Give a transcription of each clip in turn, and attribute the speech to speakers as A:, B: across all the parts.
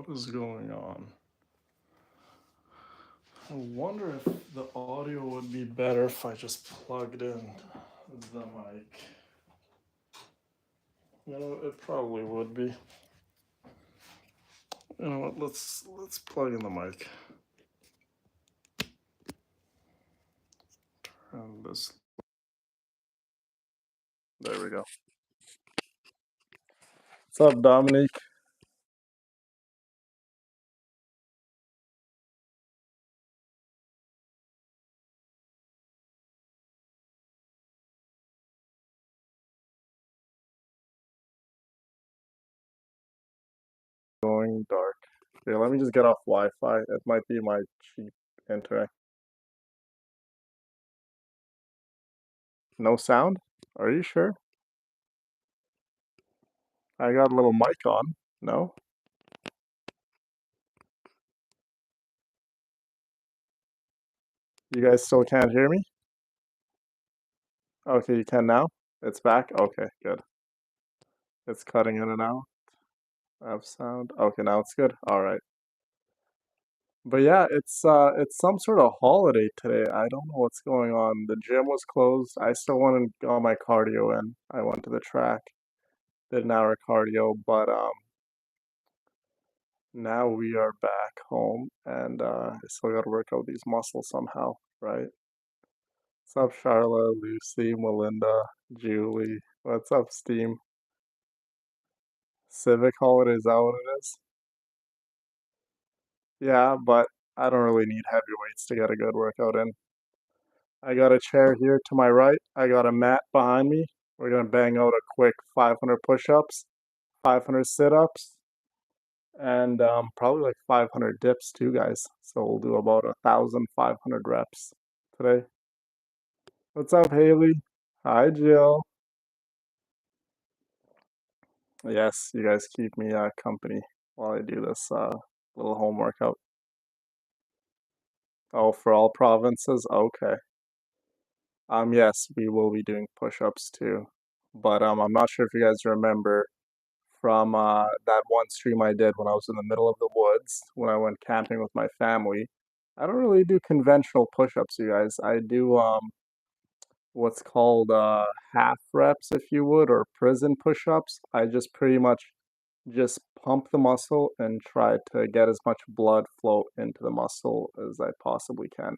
A: What is going on? I wonder if the audio would be better if I just plugged in the mic. You know, it probably would be. You know what? Let's plug in the mic. Turn this. There we go. What's up, Dominique? Going dark. Okay, let me just get off Wi-Fi. It might be my cheap internet. No sound? Are you sure? I got a little mic on. No? You guys still can't hear me? Okay, you can now? It's back? Okay, good. It's cutting in and out of sound. Okay, now it's good. All right. But yeah, it's some sort of holiday today. I don't know what's going on. The gym was closed. I still wanted to go on my cardio in. I went to the track, did an hour cardio, but now we are back home and I still gotta work out these muscles somehow, right? What's up, Charlotte, Lucy, Melinda, Julie? What's up, Steam? Civic holiday, is that what it is? Yeah, but I don't really need heavy weights to get a good workout in. I got a chair here to my right. I got a mat behind me. We're gonna bang out a quick 500 push-ups, 500 sit-ups, and probably like 500 dips too, guys. So we'll do about 1,500 reps today. What's up, Haley? Hi, Jill. Yes, you guys keep me company while I do this little home workout. Oh, for all provinces? Okay. Yes, we will be doing push-ups too. But I'm not sure if you guys remember from that one stream I did when I was in the middle of the woods when I went camping with my family. I don't really do conventional push-ups, you guys. I do what's called half reps, if you would, or prison push-ups. I just pretty much just pump the muscle and try to get as much blood flow into the muscle as I possibly can.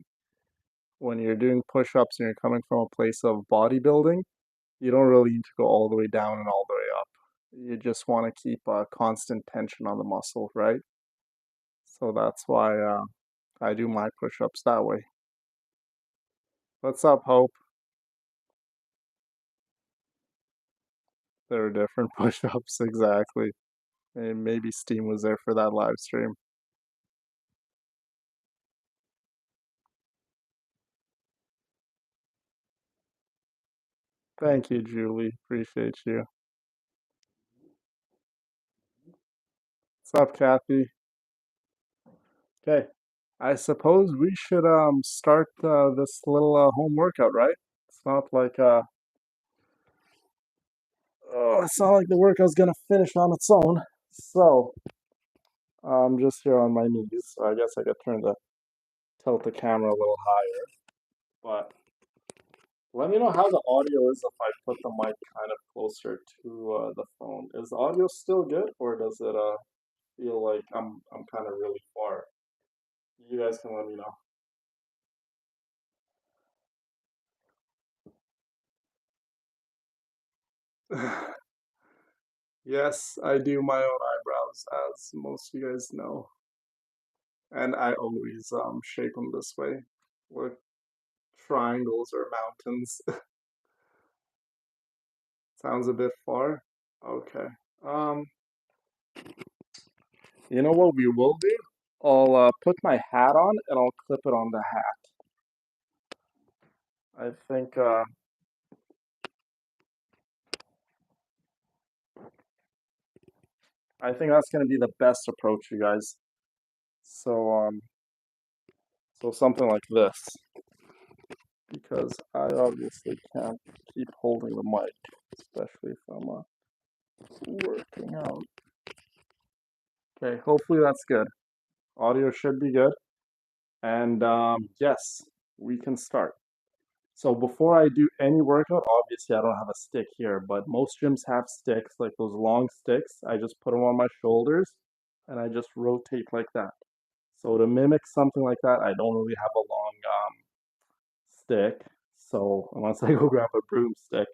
A: When you're doing push-ups and you're coming from a place of bodybuilding, you don't really need to go all the way down and all the way up. You just want to keep a constant tension on the muscle, right? So that's why I do my push-ups that way. What's up, Hope? There are different push-ups, exactly. And maybe Steam was there for that live stream. Thank you, Julie. Appreciate you. What's up, Kathy? Okay. I suppose we should start this little home workout, right? It's not like it's not like the workout's gonna finish on its own. So I'm just here on my knees. So I guess I could tilt the camera a little higher. But let me know how the audio is if I put the mic kind of closer to the phone. Is the audio still good, or does it feel like I'm kind of really far? You guys can let me know. Yes, I do my own eyebrows, as most of you guys know, and I always shape them this way, with triangles or mountains. Sounds a bit far. Okay. Um, you know what we will do? I'll put my hat on and I'll clip it on the hat. I think I think that's gonna be the best approach, you guys. So so something like this, because I obviously can't keep holding the mic, especially if I'm working out. Okay, hopefully that's good. Audio should be good. And yes, we can start. So before I do any workout, obviously I don't have a stick here, but most gyms have sticks, like those long sticks. I just put them on my shoulders and I just rotate like that. So to mimic something like that, I don't really have a long stick. So unless I go grab a broomstick,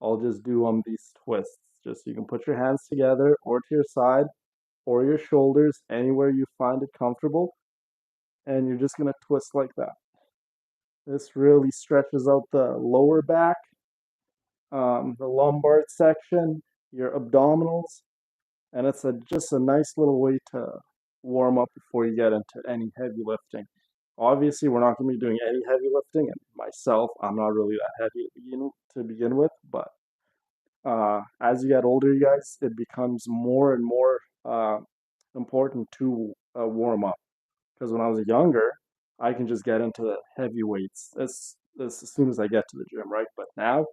A: I'll just do these twists. Just so you can put your hands together or to your side or your shoulders, anywhere you find it comfortable, and you're just gonna twist like that. This really stretches out the lower back, the lumbar section, your abdominals, and it's just a nice little way to warm up before you get into any heavy lifting. Obviously, we're not going to be doing any heavy lifting, and myself, I'm not really that heavy to begin with, but as you get older, you guys, it becomes more and more important to warm up. Because when I was younger, I can just get into the heavy weights as soon as I get to the gym, right? But now,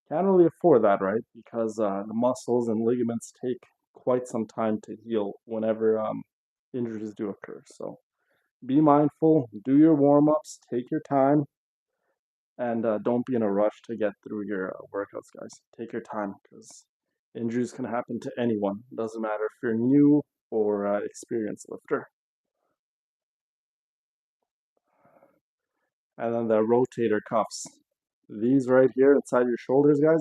A: can't really afford that, right? Because the muscles and ligaments take quite some time to heal whenever injuries do occur. So be mindful, do your warm ups, take your time, and don't be in a rush to get through your workouts, guys. Take your time because injuries can happen to anyone. Doesn't matter if you're new or experienced lifter. And then the rotator cuffs. These right here inside your shoulders, guys,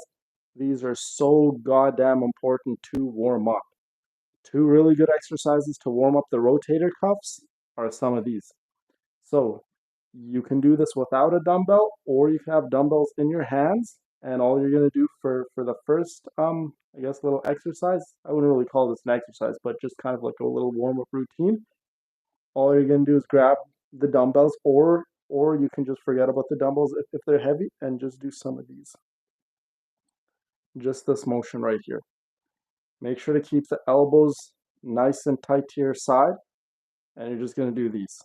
A: these are so goddamn important to warm up. Two really good exercises to warm up the rotator cuffs are some of these. So you can do this without a dumbbell, or you can have dumbbells in your hands, and all you're gonna do for the first I guess little exercise, I wouldn't really call this an exercise, but just kind of like a little warm-up routine. All you're gonna do is grab the dumbbells, or you can just forget about the dumbbells if they're heavy and just do some of these. Just this motion right here. Make sure to keep the elbows nice and tight to your side, and you're just gonna do these.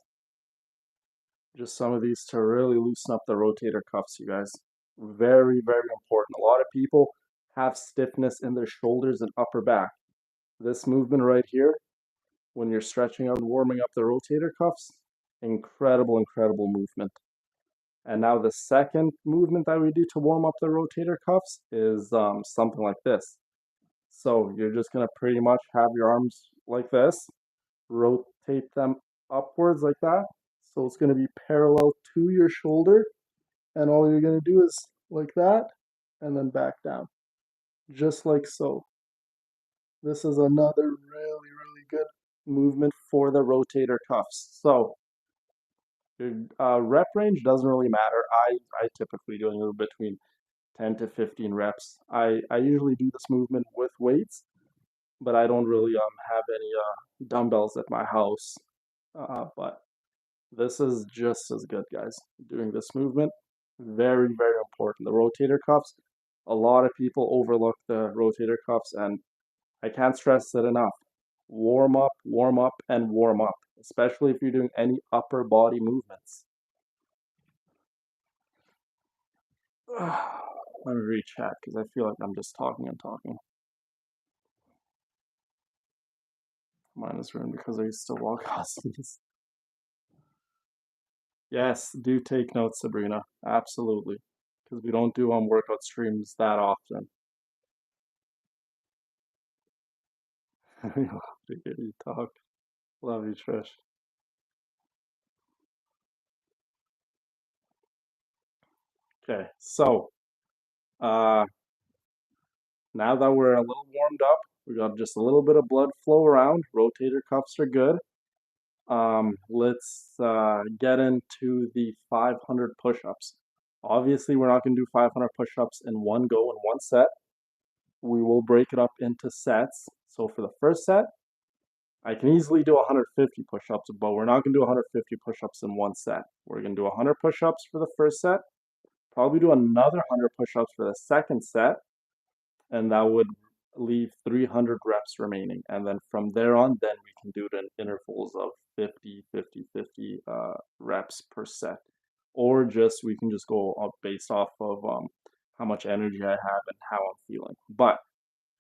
A: Just some of these to really loosen up the rotator cuffs, you guys. Very, very important. A lot of people have stiffness in their shoulders and upper back. This movement right here, when you're stretching out and warming up the rotator cuffs, incredible, incredible movement. And now the second movement that we do to warm up the rotator cuffs is something like this. So you're just gonna pretty much have your arms like this, rotate them upwards like that. So it's gonna be parallel to your shoulder, and all you're gonna do is like that, and then back down, just like so. This is another really, really good movement for the rotator cuffs. So your rep range doesn't really matter. I typically do anywhere between 10 to 15 reps. I usually do this movement with weights, but I don't really have any dumbbells at my house. But this is just as good, guys. Doing this movement, very, very important. The rotator cuffs, a lot of people overlook the rotator cuffs, and I can't stress it enough. Warm up, and warm up, especially if you're doing any upper body movements. Let me recheck because I feel like I'm just talking and talking. Mine is ruined because I used to walk these. Yes, do take notes, Sabrina. Absolutely. Because we don't do workout streams that often. Love to hear you talk. Love you, Trish. Okay, so uh, now that we're a little warmed up, we got just a little bit of blood flow around. Rotator cuffs are good. Let's get into the 500 push-ups. Obviously, we're not going to do 500 push-ups in one go in one set. We will break it up into sets. So for the first set, I can easily do 150 push-ups, but we're not going to do 150 push-ups in one set. We're going to do 100 push-ups for the first set, probably do another 100 push-ups for the second set, and that would leave 300 reps remaining. And then from there on, then we can do it in intervals of 50, 50, 50 reps per set. Or just we can just go up based off of how much energy I have and how I'm feeling. But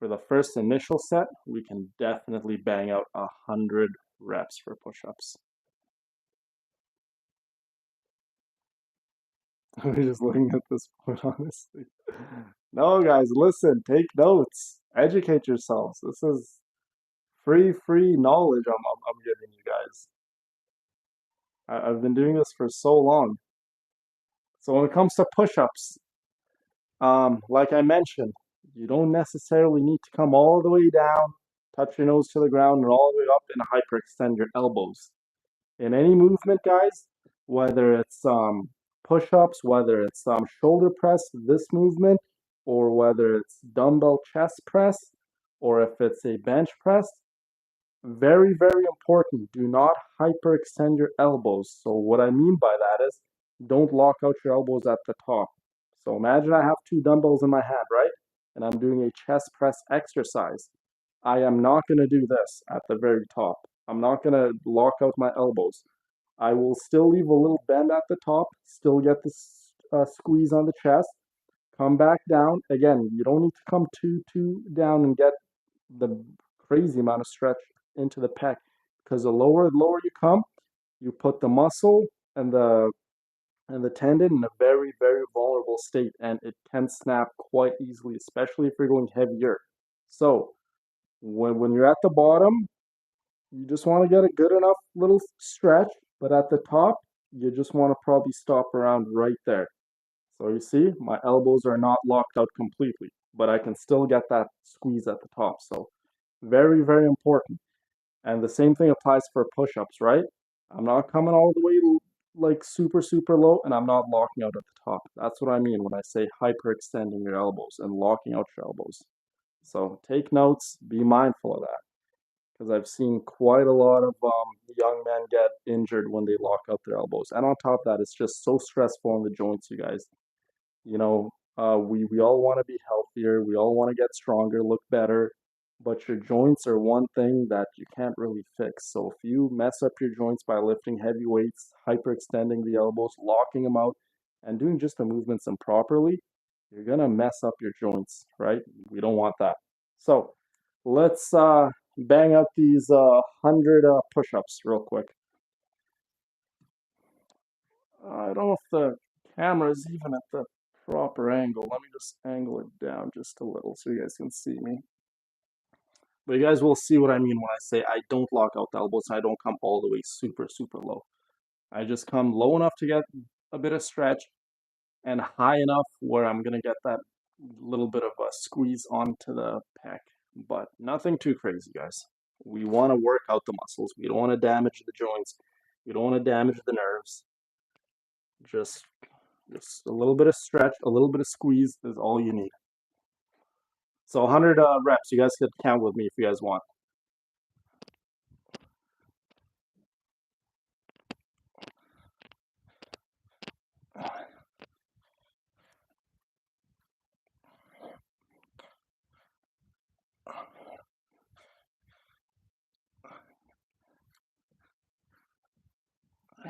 A: For the first initial set, we can definitely bang out 100 reps for push-ups. We're just looking at this point, honestly. No, guys, listen, take notes, educate yourselves. This is free knowledge I'm giving you guys. I've been doing this for so long. So when it comes to push-ups, like I mentioned, you don't necessarily need to come all the way down, touch your nose to the ground, and all the way up and hyperextend your elbows. In any movement, guys, whether it's push-ups, whether it's shoulder press, this movement, or whether it's dumbbell chest press, or if it's a bench press, very important. Do not hyperextend your elbows. So what I mean by that is don't lock out your elbows at the top. So imagine I have two dumbbells in my hand, right? And I'm doing a chest press exercise. I am not going to do this at the very top. I'm not going to lock out my elbows. I will still leave a little bend at the top, still get this squeeze on the chest, come back down. Again, you don't need to come too down and get the crazy amount of stretch into the pec, because the lower you come, you put the muscle and the tendon in a very vulnerable state, and it can snap quite easily, especially if you're going heavier. So when you're at the bottom, you just want to get a good enough little stretch, but at the top, you just want to probably stop around right there. So you see, my elbows are not locked out completely, but I can still get that squeeze at the top. So very important. And the same thing applies for push-ups, right? I'm not coming all the way like super low, and I'm not locking out at the top. That's what I mean when I say hyperextending your elbows and locking out your elbows. So take notes, be mindful of that, because I've seen quite a lot of young men get injured when they lock out their elbows. And on top of that, it's just so stressful on the joints, you guys. You know, we all want to be healthier, we all want to get stronger, look better, but your joints are one thing that you can't really fix. So if you mess up your joints by lifting heavy weights, hyperextending the elbows, locking them out, and doing just the movements improperly, you're gonna mess up your joints, right? We don't want that. So let's bang out these 100 push-ups real quick. I don't know if the camera is even at the proper angle. Let me just angle it down just a little so you guys can see me. But you guys will see what I mean when I say I don't lock out the elbows. I don't come all the way super low. I just come low enough to get a bit of stretch and high enough where I'm going to get that little bit of a squeeze onto the pec. But nothing too crazy, guys. We want to work out the muscles. We don't want to damage the joints. We don't want to damage the nerves. Just a little bit of stretch, a little bit of squeeze is all you need. So 100 reps. You guys could count with me if you guys want.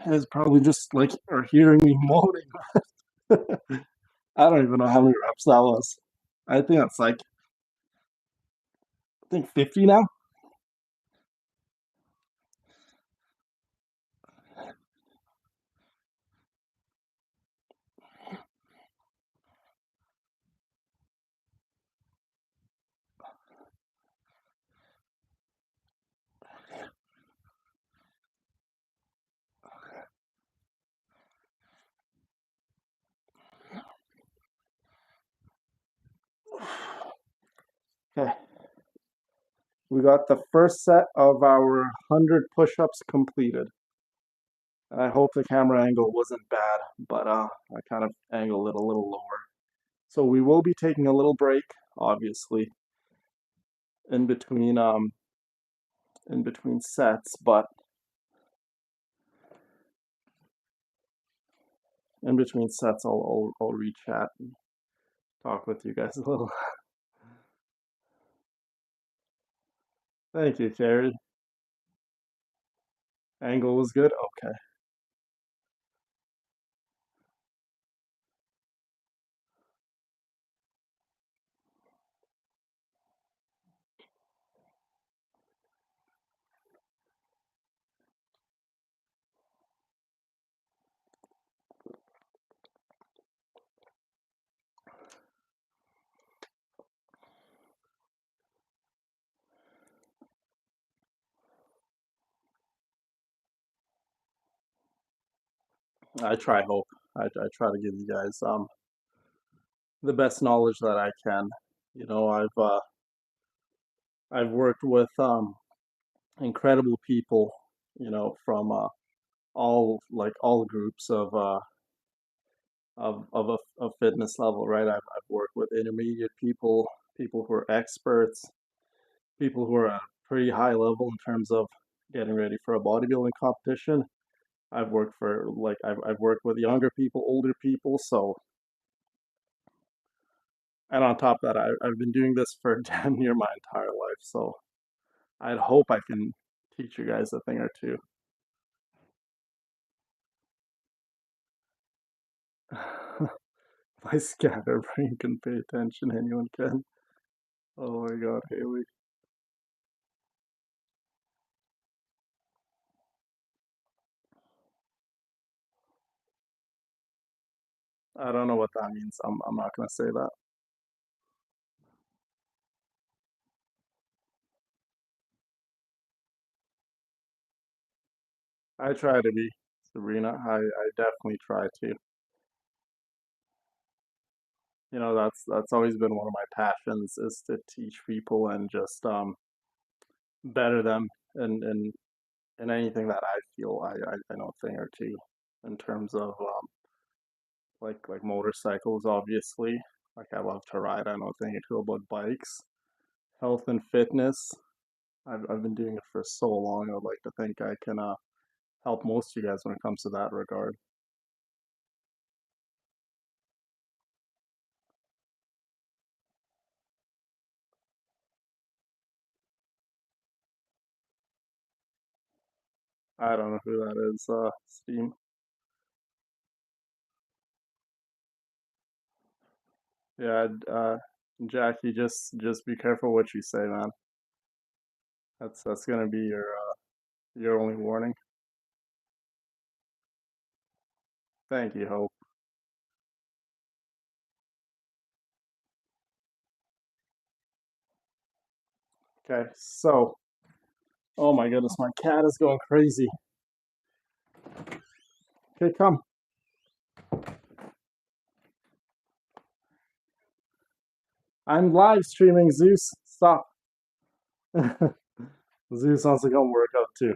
A: It's probably just like are hearing me moaning. I don't even know how many reps that was. I think that's like, I think 50 now. Okay. We got the first set of our 100 push-ups completed. I hope the camera angle wasn't bad, but I kind of angled it a little lower. So we will be taking a little break, obviously, in between sets, but in between sets I'll re-chat and talk with you guys a little. Thank you, Carrie. Angle was good? Okay. I try hope. I try to give you guys the best knowledge that I can. You know, I've worked with incredible people, you know, from all groups of a fitness level, right? I've worked with intermediate people, people who are experts, people who are at a pretty high level in terms of getting ready for a bodybuilding competition. I've worked with younger people, older people, so and on top of that, I've been doing this for damn near my entire life, so I'd hope I can teach you guys a thing or two. My scatterbrain can pay attention, anyone can. Oh my God, Haley. I don't know what that means. I'm not gonna say that. I try to be, Sabrina. I definitely try to. You know, that's always been one of my passions is to teach people and just better them in anything that I feel I know a thing or two in terms of like motorcycles, obviously. Like I love to ride. I know a thing or two about bikes, health and fitness. I've been doing it for so long. I'd like to think I can help most of you guys when it comes to that regard. I don't know who that is, Steam. Yeah, Jackie, just be careful what you say, man. That's gonna be your only warning. Thank you, Hope. Okay, so oh my goodness, my cat is going crazy. Okay, come. I'm live streaming, Zeus. Stop. Zeus wants to come work out too.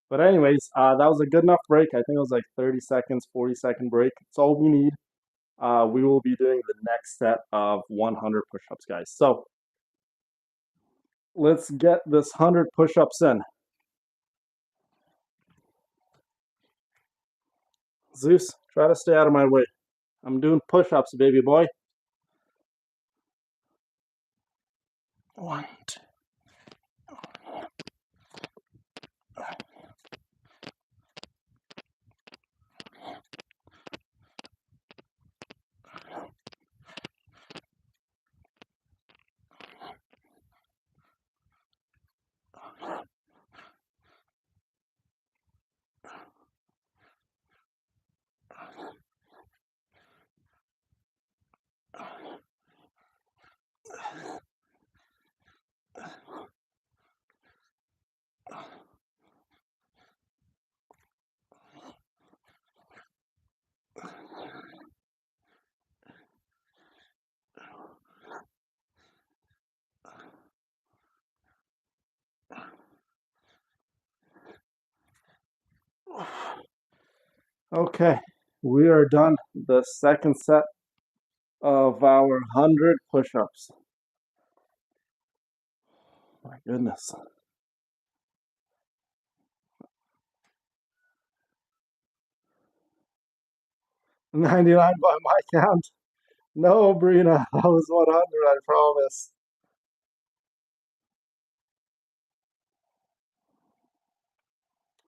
A: But anyways, that was a good enough break. I think it was like 30 seconds, 40-second break. It's all we need. We will be doing the next set of 100 push-ups, guys. So let's get this 100 push-ups in. Zeus, try to stay out of my way. I'm doing push-ups, baby boy. One, two. Okay, we are done. The second set of our 100 push-ups. My goodness. 99 by my count. No, Brina, that was 100, I promise.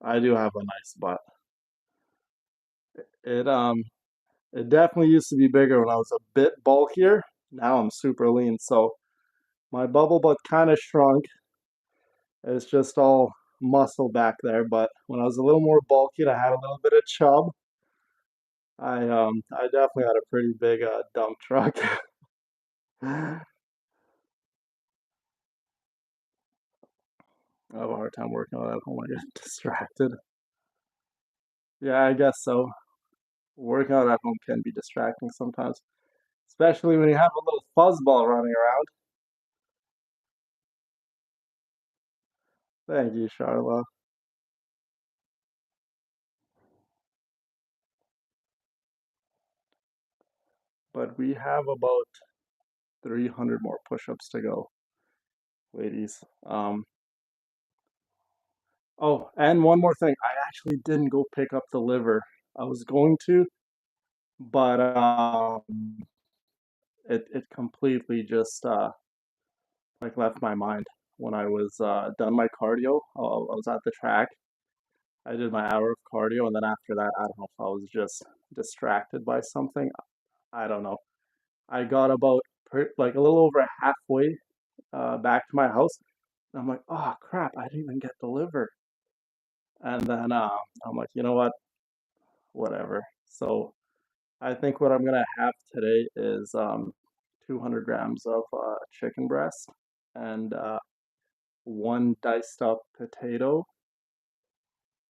A: I do have a nice butt. It it definitely used to be bigger when I was a bit bulkier. Now I'm super lean, so my bubble butt kind of shrunk. It's just all muscle back there, but when I was a little more bulky and I had a little bit of chub, I definitely had a pretty big dump truck. I have a hard time working on it at home. I get distracted. Yeah, I guess so. Working out at home can be distracting sometimes, especially when you have a little fuzzball running around. Thank you, Charlotte. But we have about 300 more push-ups to go, ladies. Oh, and one more thing. I actually didn't go pick up the liver. I was going to, but it completely just like left my mind when I was done my cardio. I was at the track. I did my hour of cardio, and then after that, I don't know if I was just distracted by something. I don't know. I got about like a little over halfway back to my house. And I'm like, oh crap, I didn't even get the liver. And then I'm like, you know what? Whatever. So I think what I'm gonna have today is 200 grams of chicken breast and one diced up potato,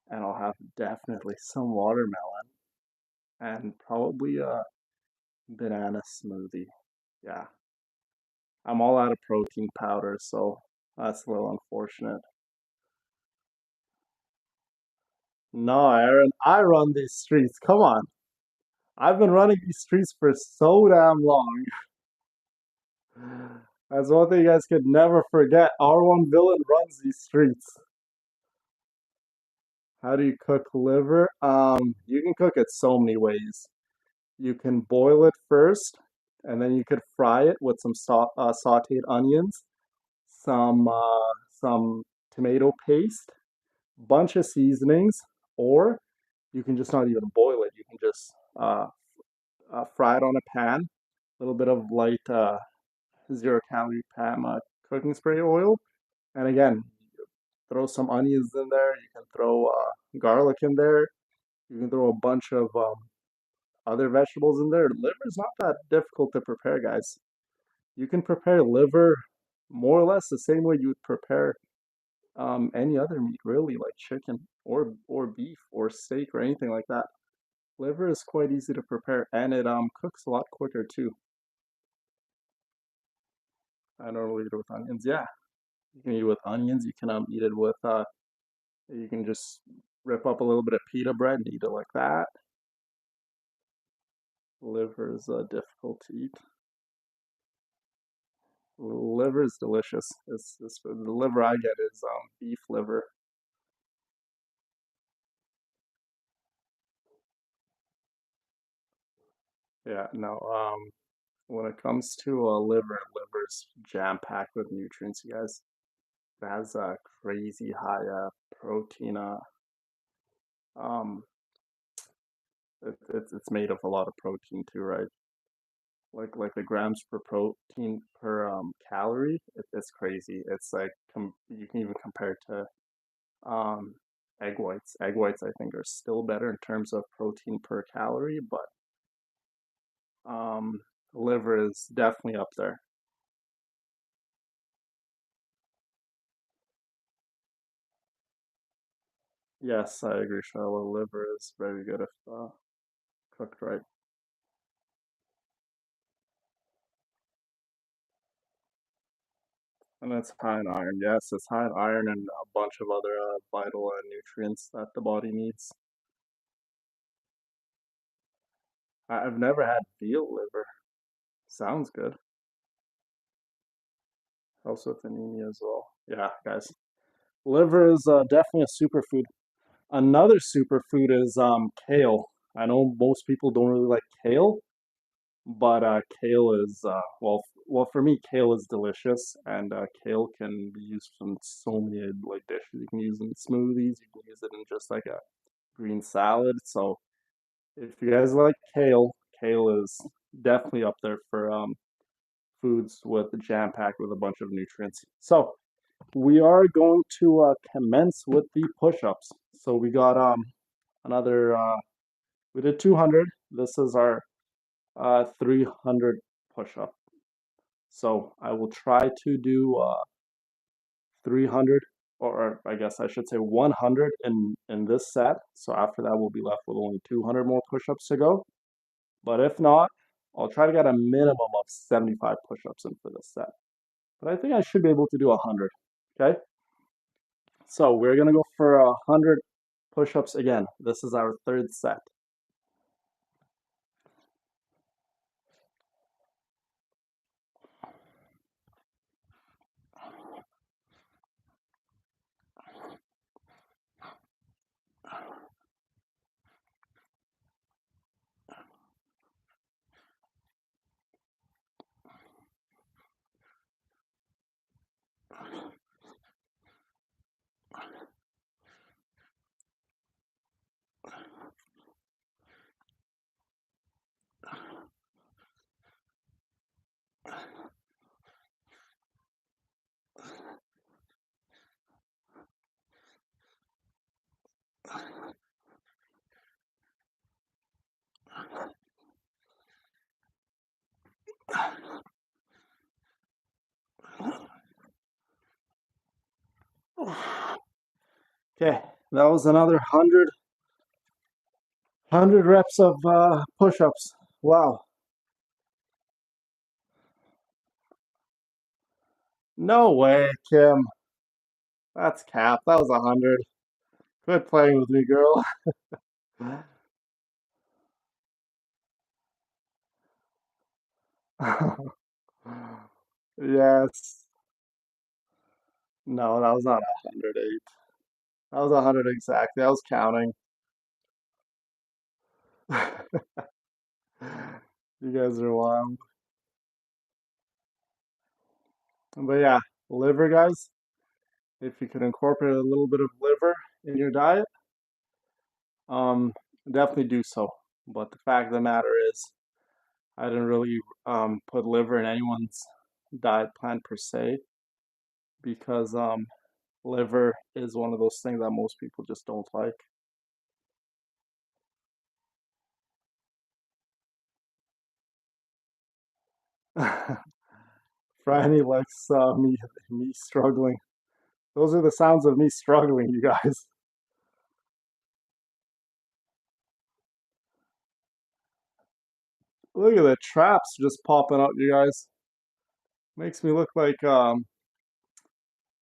A: and I'll have definitely some watermelon and probably a banana smoothie. Yeah, I'm all out of protein powder, so that's a little unfortunate. No, Aaron, I run these streets. Come on. I've been running these streets for so damn long. That's one thing you guys could never forget. R1 Villain runs these streets. How do you cook liver? You can cook it so many ways. You can boil it first, and then you could fry it with some sautéed onions, some tomato paste, bunch of seasonings, or you can just not even boil it. You can just fry it on a pan, a little bit of light 0 calorie PAM cooking spray oil, and again, throw some onions in there. You can throw garlic in there. You can throw a bunch of other vegetables in there. Liver is not that difficult to prepare, guys. You can prepare liver more or less the same way you would prepare any other meat, really, like chicken or beef or steak or anything like that. Liver is quite easy to prepare, and it cooks a lot quicker too. I normally eat it with onions. Yeah, you can eat it with onions. You can eat it with you can just rip up a little bit of pita bread and eat it like that. Liver is difficult to eat. Liver is delicious. It's the liver I get is beef liver. Yeah, no. When it comes to liver's jam-packed with nutrients, you guys. It has a crazy high protein. Um, it's made of a lot of protein too, right? Like the grams per protein per calorie. It's crazy. It's like you can even compare to um egg whites. Egg whites I think are still better in terms of protein per calorie, but um liver is definitely up there. Yes, I agree, Charlotte. Liver is very good if cooked right. And it's high in iron. Yes, it's high in iron and a bunch of other vital nutrients that the body needs. I've never had veal liver. Sounds good. Helps with anemia as well. Yeah, guys. Liver is definitely a superfood. Another superfood is kale. I know most people don't really like kale, but kale is well for me kale is delicious, and kale can be used in so many like dishes. You can use it in smoothies. You can use it in just like a green salad. So if you guys like kale, kale is definitely up there for foods with jam packed with a bunch of nutrients. So we are going to commence with the push-ups. So we got another we did 200. This is our 300 push-up. So I will try to do 300 or I guess I should say 100 in this set. So after that, we'll be left with only 200 more push-ups to go. But if not, I'll try to get a minimum of 75 push-ups in for this set. But I think I should be able to do 100. Okay. So we're gonna go for 100 push-ups again. This is our third set. Okay, that was another 100 reps of push-ups. Wow. No way, Kim. That's cap. That was 100. Quit playing with me, girl. Yes. No, that was not 108. That was 100 exactly. I was counting. You guys are wild. But yeah, liver, guys. If you could incorporate a little bit of liver in your diet, um, definitely do so. But the fact of the matter is, I didn't really put liver in anyone's diet plan per se because liver is one of those things that most people just don't like. Franny likes me struggling. Those are the sounds of me struggling, you guys. Look at the traps just popping out, you guys. Makes me look like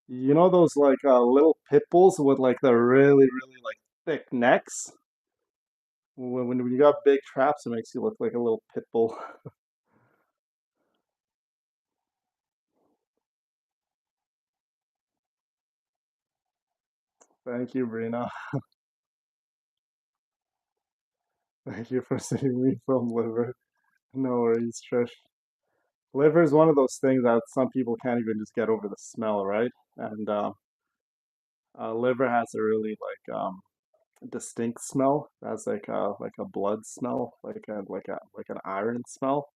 A: you know those like little pit bulls with like the really like thick necks. When you got big traps, it makes you look like a little pit bull. Thank you, Brina. Thank you for saving me from liver. No worries, Trish. Liver is one of those things that some people can't even just get over the smell, right? And liver has a really like distinct smell. That's like a blood smell, like an iron smell.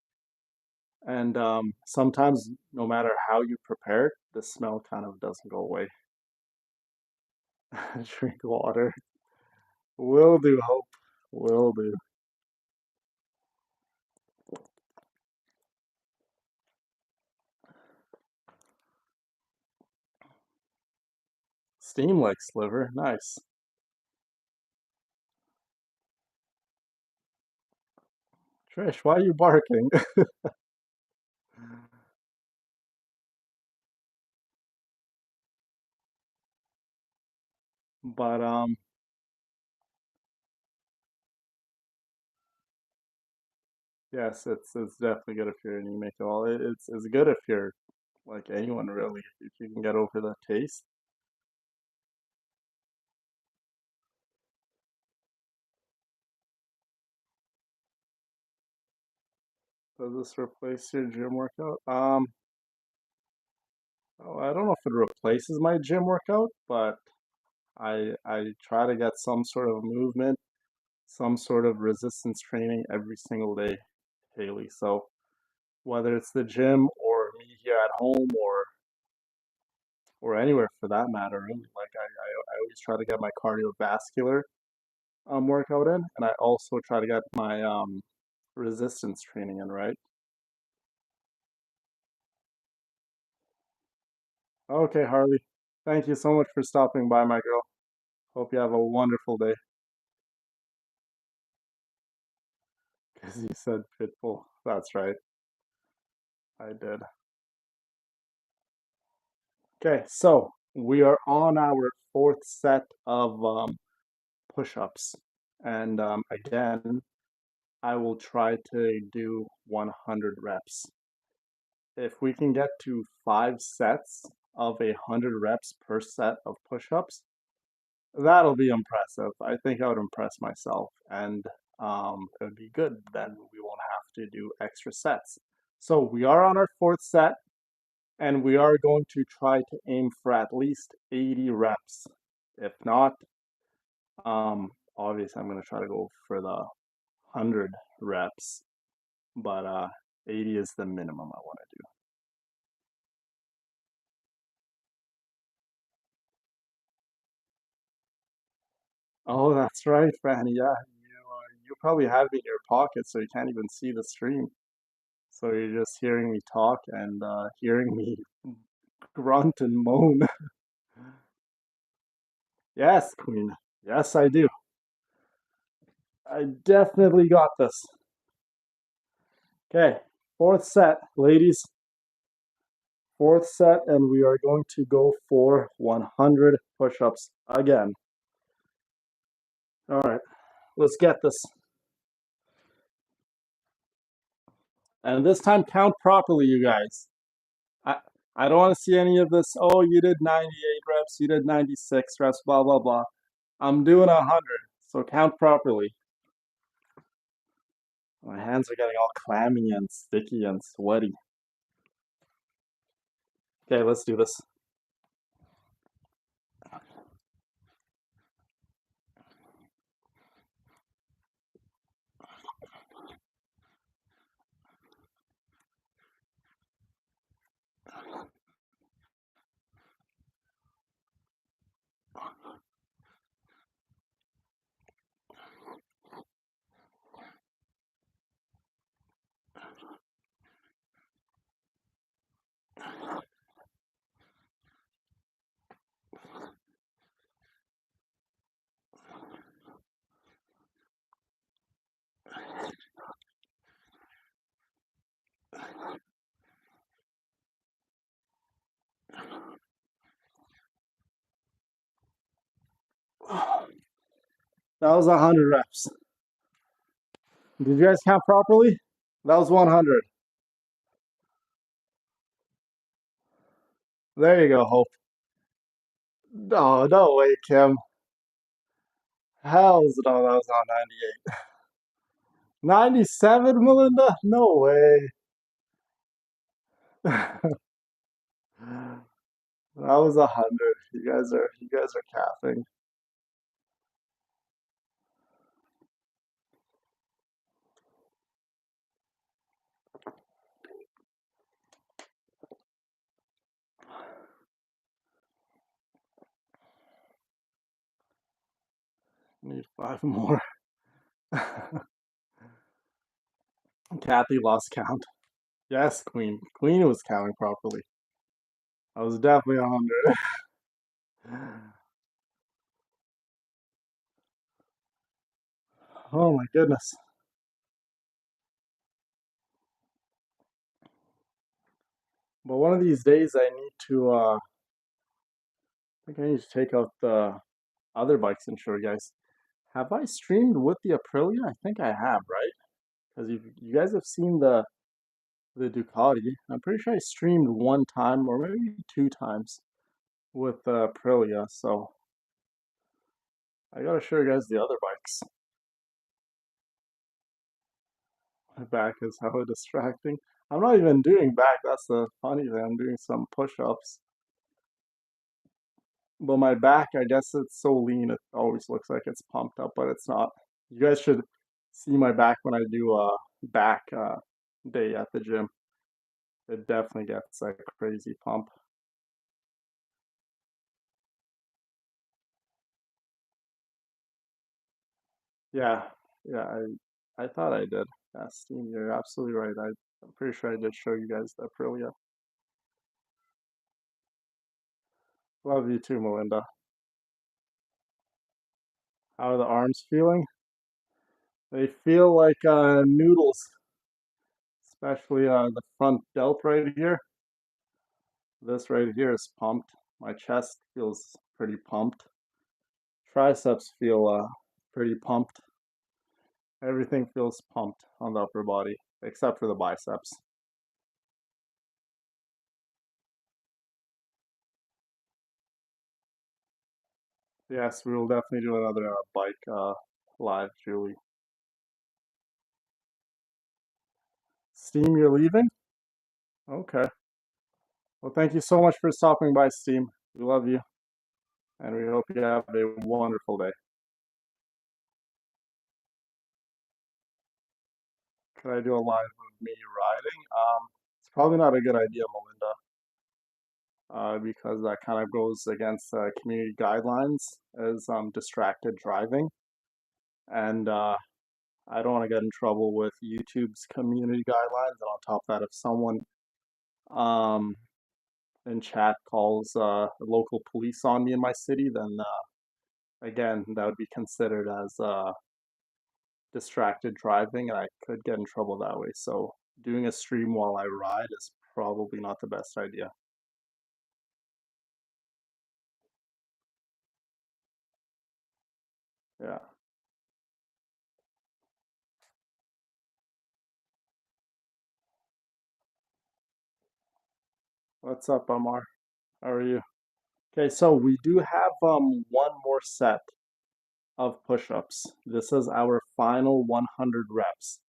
A: And sometimes, no matter how you prepare it, the smell kind of doesn't go away. Drink water. Will do, Hope. Will do. Steam likes liver. Nice. Trish, why are you barking? But yes, it's definitely good if you're anemic at all. It's good if you're like anyone really, if you can get over the taste. Does this replace your gym workout? Oh, I don't know if it replaces my gym workout, but I try to get some sort of movement, some sort of resistance training every single day, Haley. So whether it's the gym or me here at home or anywhere for that matter, really, like I always try to get my cardiovascular workout in, and I also try to get my resistance training in, right? Okay, Harley. Thank you so much for stopping by, my girl. Hope you have a wonderful day. Because you said Pitbull. That's right, I did. Okay, so we are on our fourth set of push-ups. And again, I will try to do 100 reps. If we can get to 5 sets of 100 reps per set of push-ups, that'll be impressive. I think I would impress myself, and it would be good. Then we won't have to do extra sets. So we are on our fourth set, and we are going to try to aim for at least 80 reps. If not, obviously I'm going to try to go for the 100 reps, but 80 is the minimum I want to do. Oh, that's right, Fanny. Yeah, you probably have it in your pocket, so you can't even see the stream. So you're just hearing me talk and hearing me grunt and moan. Yes, Queen. Yes, I do. I definitely got this. Okay, fourth set, ladies. Fourth set, and we are going to go for 100 push-ups again. All right, let's get this. And this time, count properly, you guys. I I don't want to see any of this. Oh, you did 98 reps, you did 96 reps, blah blah blah. I'm doing 100, so count properly. My hands are getting all clammy and sticky and sweaty. Okay, let's do this. That was 100 reps. Did you guys count properly? That was 100. There you go, Hope. No, no way, Kim. Hell's no, that was not 98. 97, Melinda? No way. That was 100. You guys are capping. Need 5 more. Kathy lost count. Yes, Queen. Queen was counting properly. I was definitely 100. Oh my goodness. But one of these days I need to I think I need to take out the other bikes and show you guys. Have I streamed with the Aprilia? I think I have, right? Because you guys have seen the Ducati. I'm pretty sure I streamed one time or maybe 2 times with the Aprilia. So I gotta show you guys the other bikes. My back is hella distracting. I'm not even doing back. That's the funny thing. I'm doing some push-ups. But my back, I guess it's so lean, it always looks like it's pumped up, but it's not. You guys should see my back when I do a back day at the gym. It definitely gets a crazy pump. Yeah, yeah, I thought I did. Yeah, Steam, you're absolutely right. I'm pretty sure I did show you guys the Aprilia. Love you too, Melinda. How are the arms feeling? They feel like noodles, especially the front delt right here. This right here is pumped. My chest feels pretty pumped. Triceps feel pretty pumped. Everything feels pumped on the upper body, except for the biceps. Yes, we will definitely do another bike live, Julie. Steam, you're leaving? Okay. Well, thank you so much for stopping by, Steam. We love you, and we hope you have a wonderful day. Could I do a live of me riding? It's probably not a good idea, Melinda, because that kind of goes against community guidelines as distracted driving, and I don't want to get in trouble with YouTube's community guidelines. And on top of that, if someone um, in chat calls local police on me in my city, then again, that would be considered as distracted driving, and I could get in trouble that way. So doing a stream while I ride is probably not the best idea. Yeah. What's up, Amar? How are you? Okay, so we do have one more set of push-ups. This is our final 100 reps.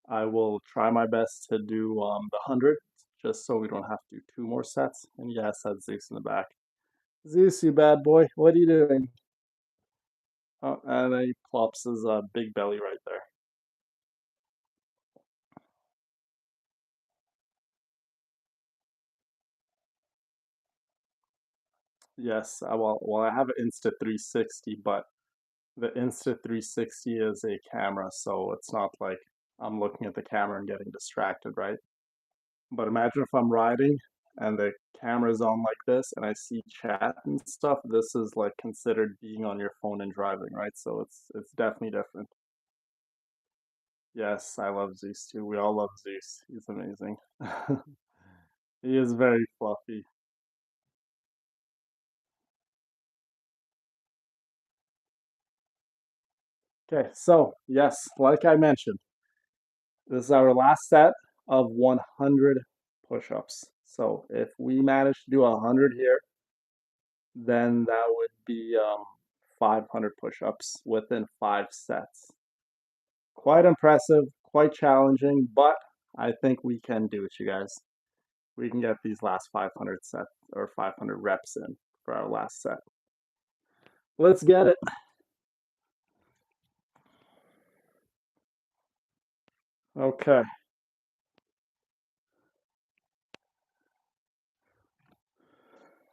A: I will try my best to do the 100 just so we don't have to do two more sets. And yes, that's Zeus in the back. Zeus, you bad boy, what are you doing? Oh, and then he plops his big belly right there. Yes, well, I have an Insta360, but the Insta360 is a camera, so it's not like I'm looking at the camera and getting distracted, right? But imagine if I'm riding and the camera's on like this and I see chat and stuff, this is like considered being on your phone and driving, right? So it's definitely different. Yes, I love Zeus too. We all love Zeus. He's amazing. He is very fluffy. Okay, so yes, like I mentioned, this is our last set of 100 push-ups. So if we manage to do 100 here, then that would be 500 push-ups within 5 sets. Quite impressive, quite challenging, but I think we can do it, you guys. We can get these last 500 sets or 500 reps in for our last set. Let's get it. Okay.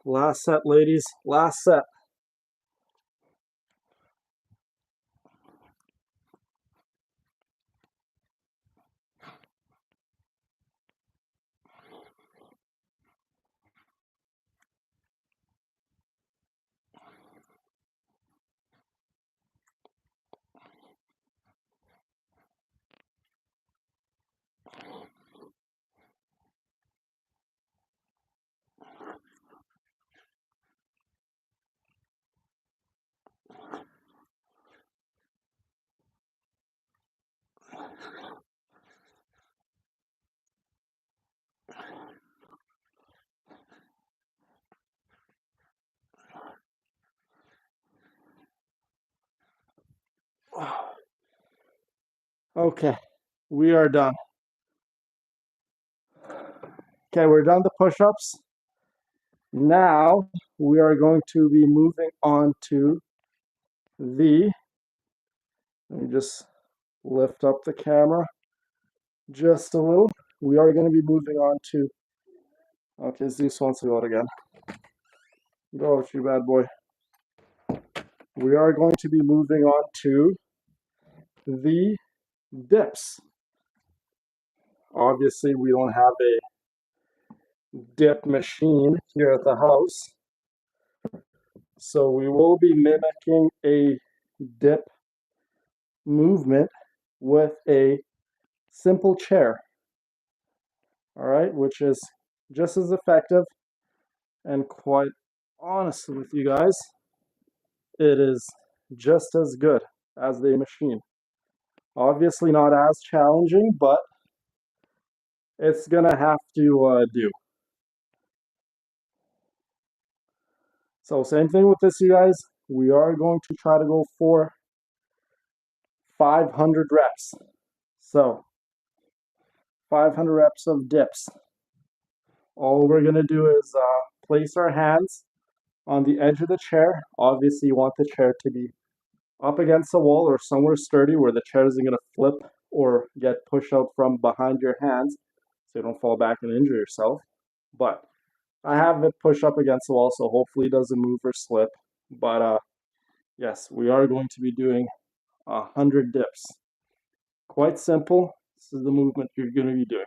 A: Last set, ladies. Last set. Okay, we are done. Okay, we're done the push-ups. Now we are going to be moving on to the, let me just lift up the camera just a little. We are going to be moving on to, okay, Zeus wants to go out again. Go out, you bad boy. We are going to be moving on to the dips. Obviously, we don't have a dip machine here at the house, So we will be mimicking a dip movement with a simple chair, all right, which is just as effective and quite honestly with you guys, it is just as good as the machine. Obviously not as challenging, but it's gonna have to do. So same thing with this, you guys. We are going to try to go for 500 reps. So 500 reps of dips. All we're gonna do is place our hands on the edge of the chair. Obviously, you want the chair to be up against the wall or somewhere sturdy where the chair isn't gonna flip or get pushed out from behind your hands, so you don't fall back and injure yourself. But I have it pushed up against the wall, so hopefully it doesn't move or slip. But yes, we are going to be doing 100 dips. Quite simple. This is the movement you're going to be doing.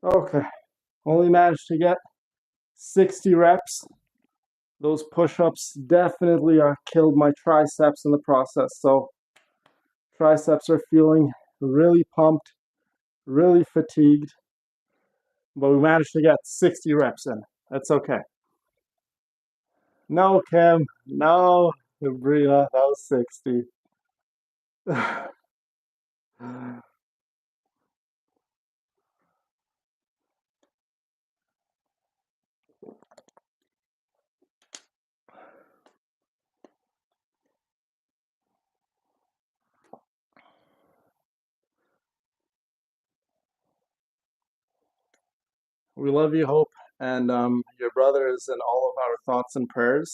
A: Okay, only managed to get 60 reps. Those push-ups definitely killed my triceps in the process. So triceps are feeling really pumped, really fatigued, but we managed to get 60 reps in. That's okay. No, Kim, no, Sabrina, that was 60. We love you, Hope, and your brother is in all of our thoughts and prayers.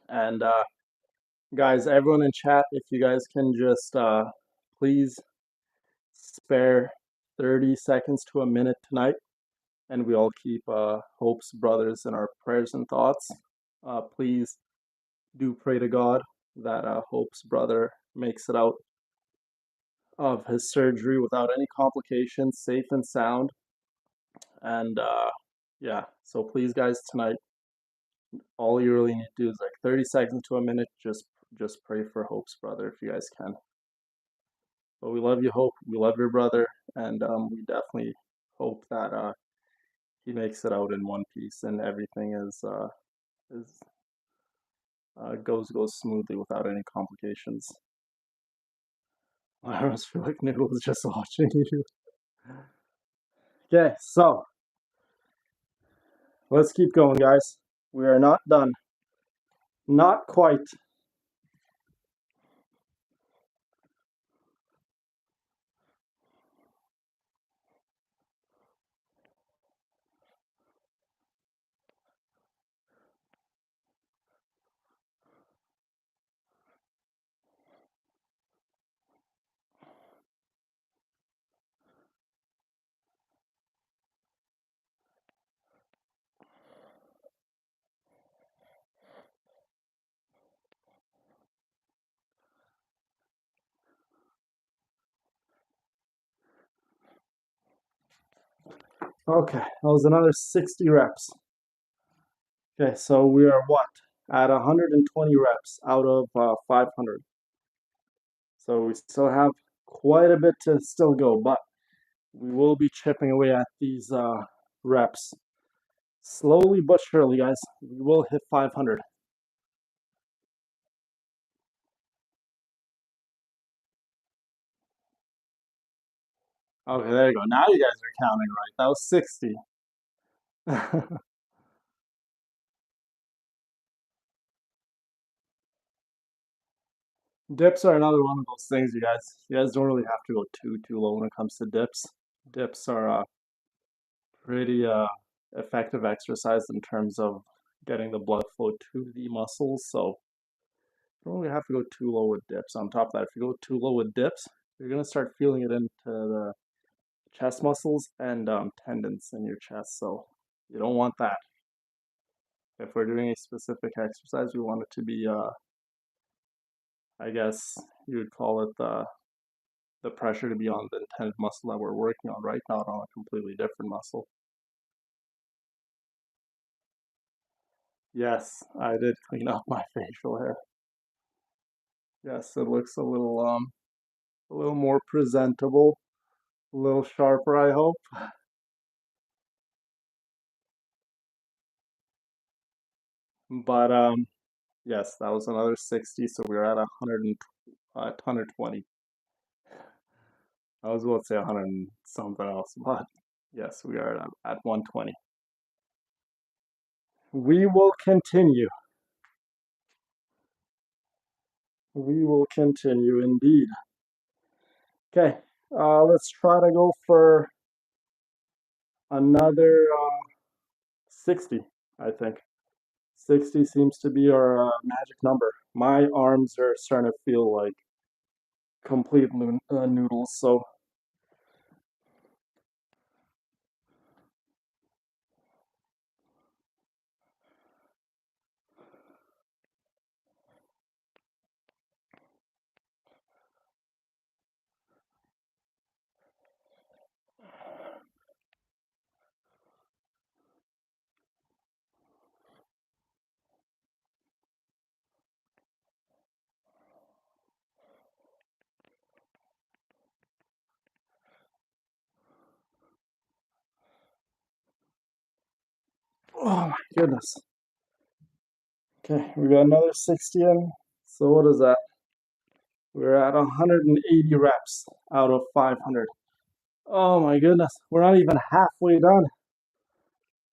A: And guys, everyone in chat, if you guys can just please spare 30 seconds to a minute tonight, and we all keep Hope's brothers in our prayers and thoughts. Please do pray to God that Hope's brother makes it out of his surgery without any complications, safe and sound. And yeah, so please, guys, tonight, all you really need to do is like 30 seconds to a minute. Just pray for Hope's brother if you guys can. But we love you, Hope. We love your brother, and we definitely hope that he makes it out in one piece and everything is goes smoothly without any complications. I almost feel like Nick was just watching you. Okay, so let's keep going, guys. We are not done. Not quite. Okay, that was another 60 reps. Okay, so we are what? At 120 reps out of 500. So we still have quite a bit to still go, but we will be chipping away at these reps. Slowly but surely, guys, we will hit 500. Okay, there you go. Now you guys are counting right. That was 60. Dips are another one of those things, you guys. You guys don't really have to go too low when it comes to dips. Dips are pretty effective exercise in terms of getting the blood flow to the muscles. So you don't really have to go too low with dips. On top of that, if you go too low with dips, you're gonna start feeling it into the chest muscles and tendons in your chest. So you don't want that. If we're doing a specific exercise, we want it to be I guess you would call it the pressure to be on the intended muscle that we're working on, right? Not on a completely different muscle. Yes, I did clean up my facial hair. Yes, it looks a little more presentable, a little sharper, I hope. But yes, that was another 60, so we were at 100 and 120. I was about to say 100 and something else, but yes, we are at 120. We will continue. We will continue indeed. Okay, let's try to go for another 60, I think. 60 seems to be our magic number. My arms are starting to feel like complete noodles, so oh my goodness. Okay, we got another 60 in. So what is that? We're at 180 reps out of 500. Oh my goodness, we're not even halfway done.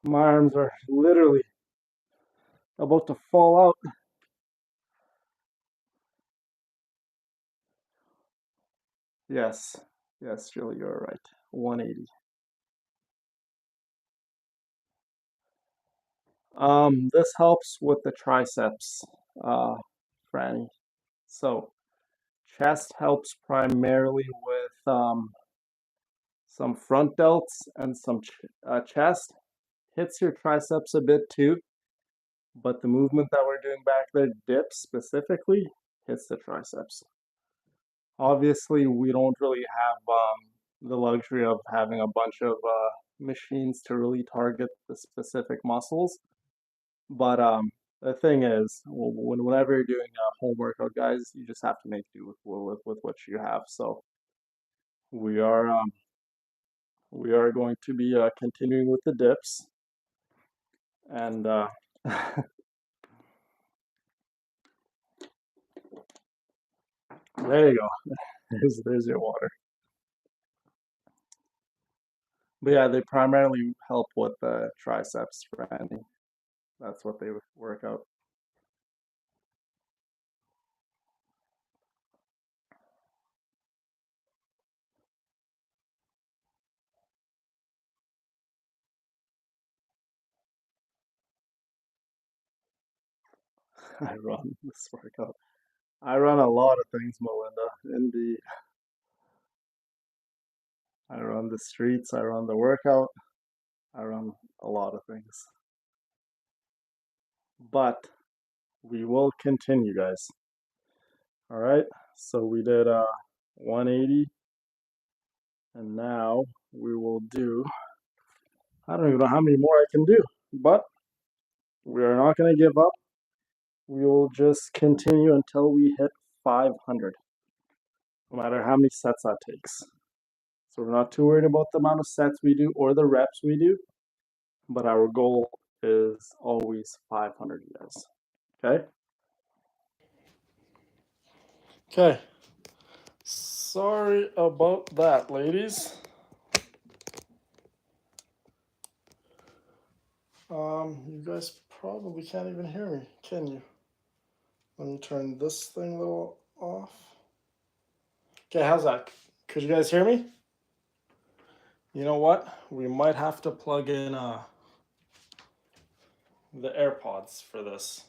A: My arms are literally about to fall out. Yes, yes, Julie, you're right. 180. This helps with the triceps, uh, Franny. So chest helps primarily with some front delts and some chest. Hits your triceps a bit too, but the movement that we're doing back there, dip specifically, hits the triceps. Obviously, we don't really have the luxury of having a bunch of machines to really target the specific muscles. But the thing is, whenever you're doing a home workout, guys, you just have to make do with what you have. So we are we are going to be continuing with the dips, and there you go. There's your water. But yeah, they primarily help with the triceps, Randy. That's what they work out. I run this workout. I run a lot of things, Melinda. Indeed, I run the streets. I run the workout. I run a lot of things. But we will continue, guys. All right. So we did 180, and now we will do. I don't even know how many more I can do, but we are not going to give up. We will just continue until we hit 500, no matter how many sets that takes. So we're not too worried about the amount of sets we do or the reps we do, but our goal is always 500, you guys. Okay? Okay. Sorry about that, ladies. You guys probably can't even hear me, can you? Let me turn this thing a little
B: off. Okay, how's that? Could you guys hear me? You know what? We might have to plug in the AirPods for this.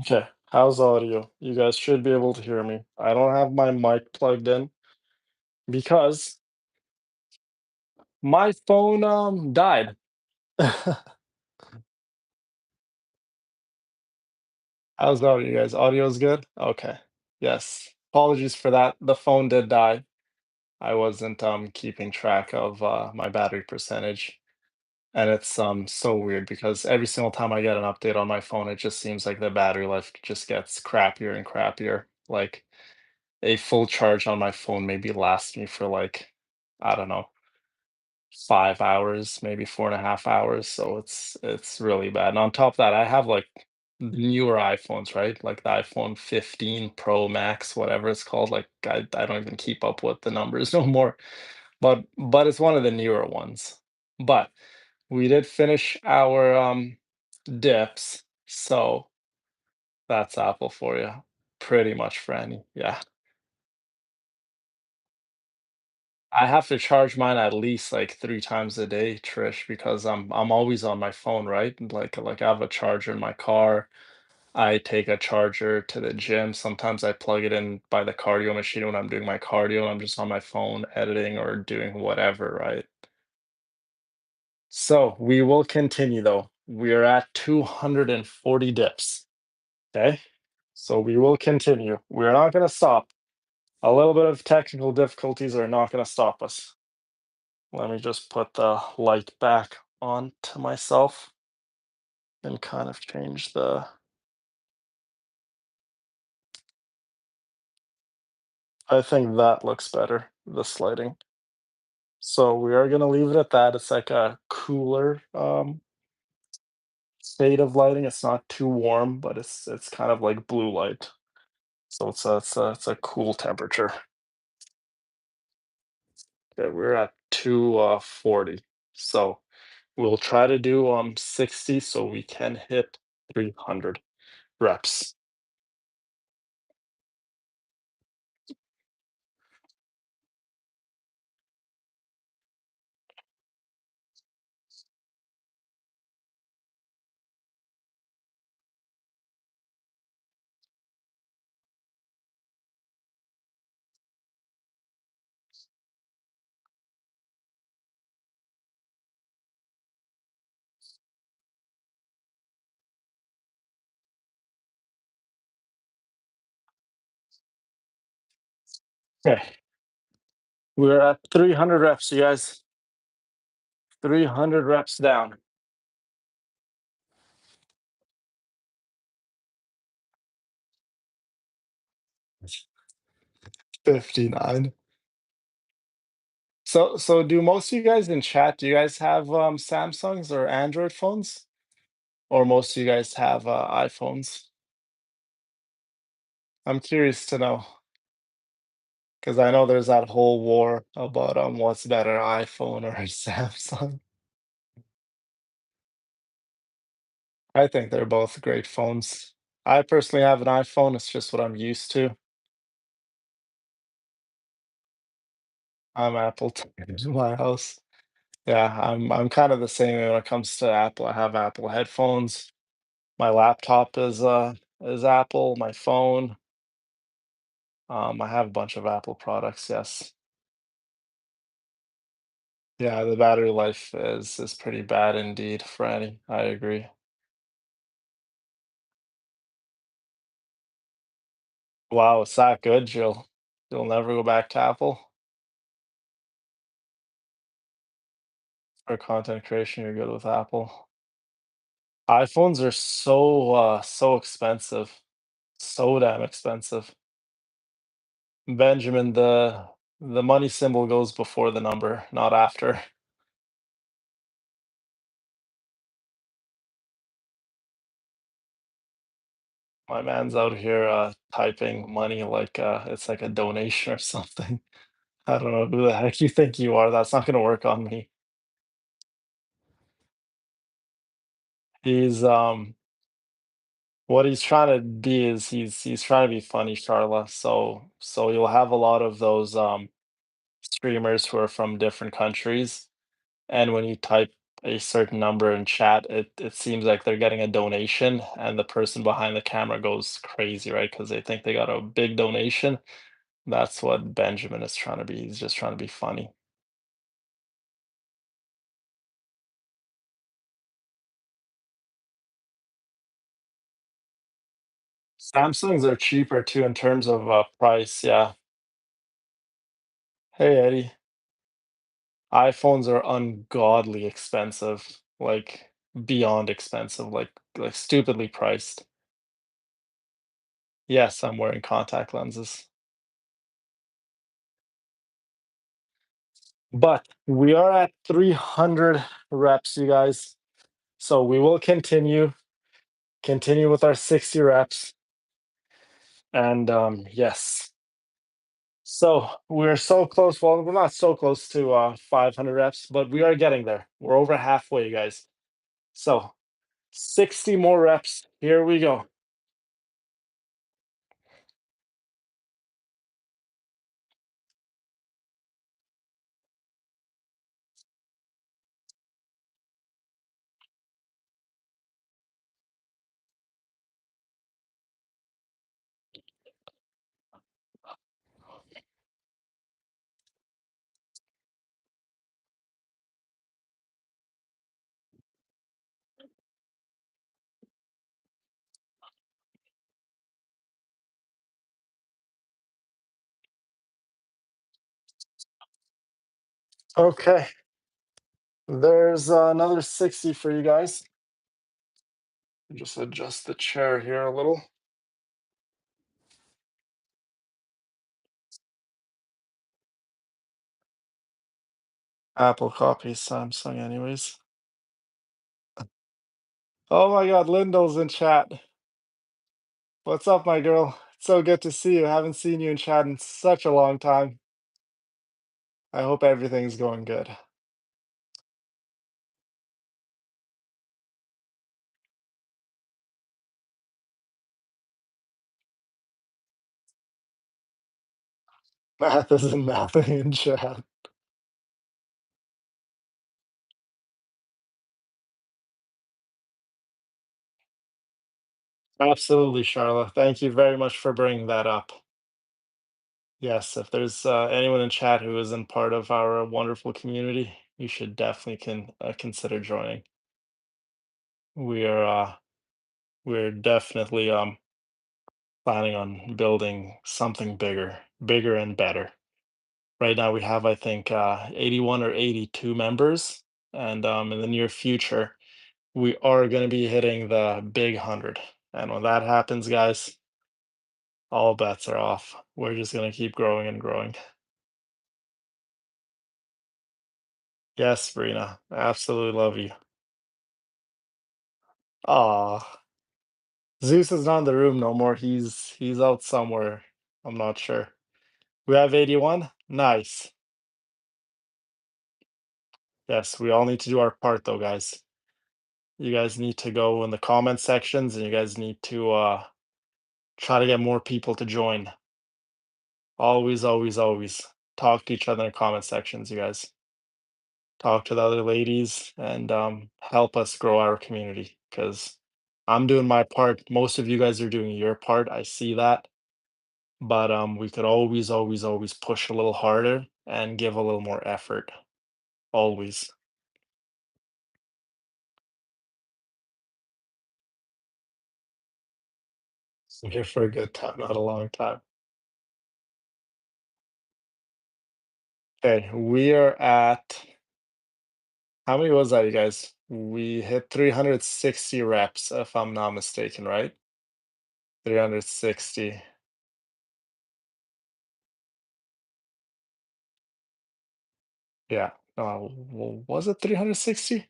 B: Okay, how's audio? You guys should be able to hear me. I don't have my mic plugged in because my phone died. How's audio, you guys? Audio's good? Okay. Yes. Apologies for that. The phone did die. I wasn't keeping track of my battery percentage. And it's so weird because every single time I get an update on my phone, it just seems like the battery life just gets crappier and crappier. Like a full charge on my phone maybe lasts me for like, I don't know, 5 hours, maybe 4.5 hours. So it's really bad. And on top of that, I have like newer iPhones, right? Like the iPhone 15 Pro Max, whatever it's called. Like I don't even keep up with the numbers no more. But it's one of the newer ones. But we did finish our dips, so that's Apple for you. Pretty much, Franny. Yeah. I have to charge mine at least like 3 times a day, Trish, because I'm always on my phone, right? Like I have a charger in my car. I take a charger to the gym. Sometimes I plug it in by the cardio machine when I'm doing my cardio. I'm just on my phone editing or doing whatever, right? So we will continue though. We are at 240 dips. Okay. So we will continue. We're not going to stop. A little bit of technical difficulties are not going to stop us. Let me just put the light back on to myself and kind of change the. I think that looks better, the sliding. So we are going to leave it at that. It's like a cooler shade of lighting. It's not too warm, but it's kind of like blue light. So it's a cool temperature. Okay, we're at 240. So we'll try to do 60 so we can hit 300 reps. Okay, we're at 300 reps, you guys. 300 reps down. 59. So do most of you guys in chat, do you guys have Samsungs or Android phones? Or most of you guys have iPhones? I'm curious to know because I know there's that whole war about what's better, iPhone or Samsung. I think they're both great phones. I personally have an iPhone, it's just what I'm used to. I'm Apple in my house. Yeah, I'm kind of the same way when it comes to Apple. I have Apple headphones. My laptop is Apple, my phone. I have a bunch of Apple products, yes. Yeah, the battery life is pretty bad indeed, Franny. I agree. Wow, it's that good, Jill. You'll never go back to Apple for content creation. You're good with Apple. iPhones are so expensive. So damn expensive. Benjamin, the money symbol goes before the number, not after. My man's out here typing money like it's like a donation or something. I don't know who the heck you think you are. That's not gonna work on me. He's what he's trying to be is he's trying to be funny, Charla. So you'll have a lot of those streamers who are from different countries, and when you type a certain number in chat, it seems like they're getting a donation, and the person behind the camera goes crazy, right? Because they think they got a big donation. That's what Benjamin is trying to be. He's just trying to be funny. Samsungs are cheaper too in terms of price. Yeah. Hey Eddie, iPhones are ungodly expensive, like beyond expensive, like stupidly priced. Yes, I'm wearing contact lenses. But we are at 300 reps, you guys. So we will continue with our 60 reps. And yes. So we're so close. Well, we're not so close to 500 reps, but we are getting there. We're over halfway, guys. So 60 more reps. Here we go. Okay. There's another 60 for you guys. Just adjust the chair here a little. Apple copies Samsung anyways. Oh my God, Lyndall's in chat. What's up, my girl? It's so good to see you. Haven't seen you in chat in such a long time. I hope everything's going good. Math isn't mathing in chat. Absolutely, Charlotte. Thank you very much for bringing that up. Yes, if there's anyone in chat who isn't part of our wonderful community, you should definitely consider joining. We are we're definitely planning on building something bigger, bigger and better. Right now we have I think 81 or 82 members, and in the near future we are going to be hitting the big 100. And when that happens, guys, all bets are off. We're just going to keep growing and growing. Yes, Brina, absolutely love you. Ah, Zeus is not in the room no more. He's out somewhere. I'm not sure. We have 81. Nice. Yes, we all need to do our part though, guys. You guys need to go in the comment sections and you guys need to try to get more people to join. Always, always, always talk to each other in the comment sections, you guys. Talk to the other ladies and help us grow our community because I'm doing my part. Most of you guys are doing your part. I see that. But we could always, always, always push a little harder and give a little more effort. Always. I'm here for a good time, not a long time. Okay, we are at how many was that, you guys? We hit 360 reps, if I'm not mistaken, right? 360. Yeah. Was it 360?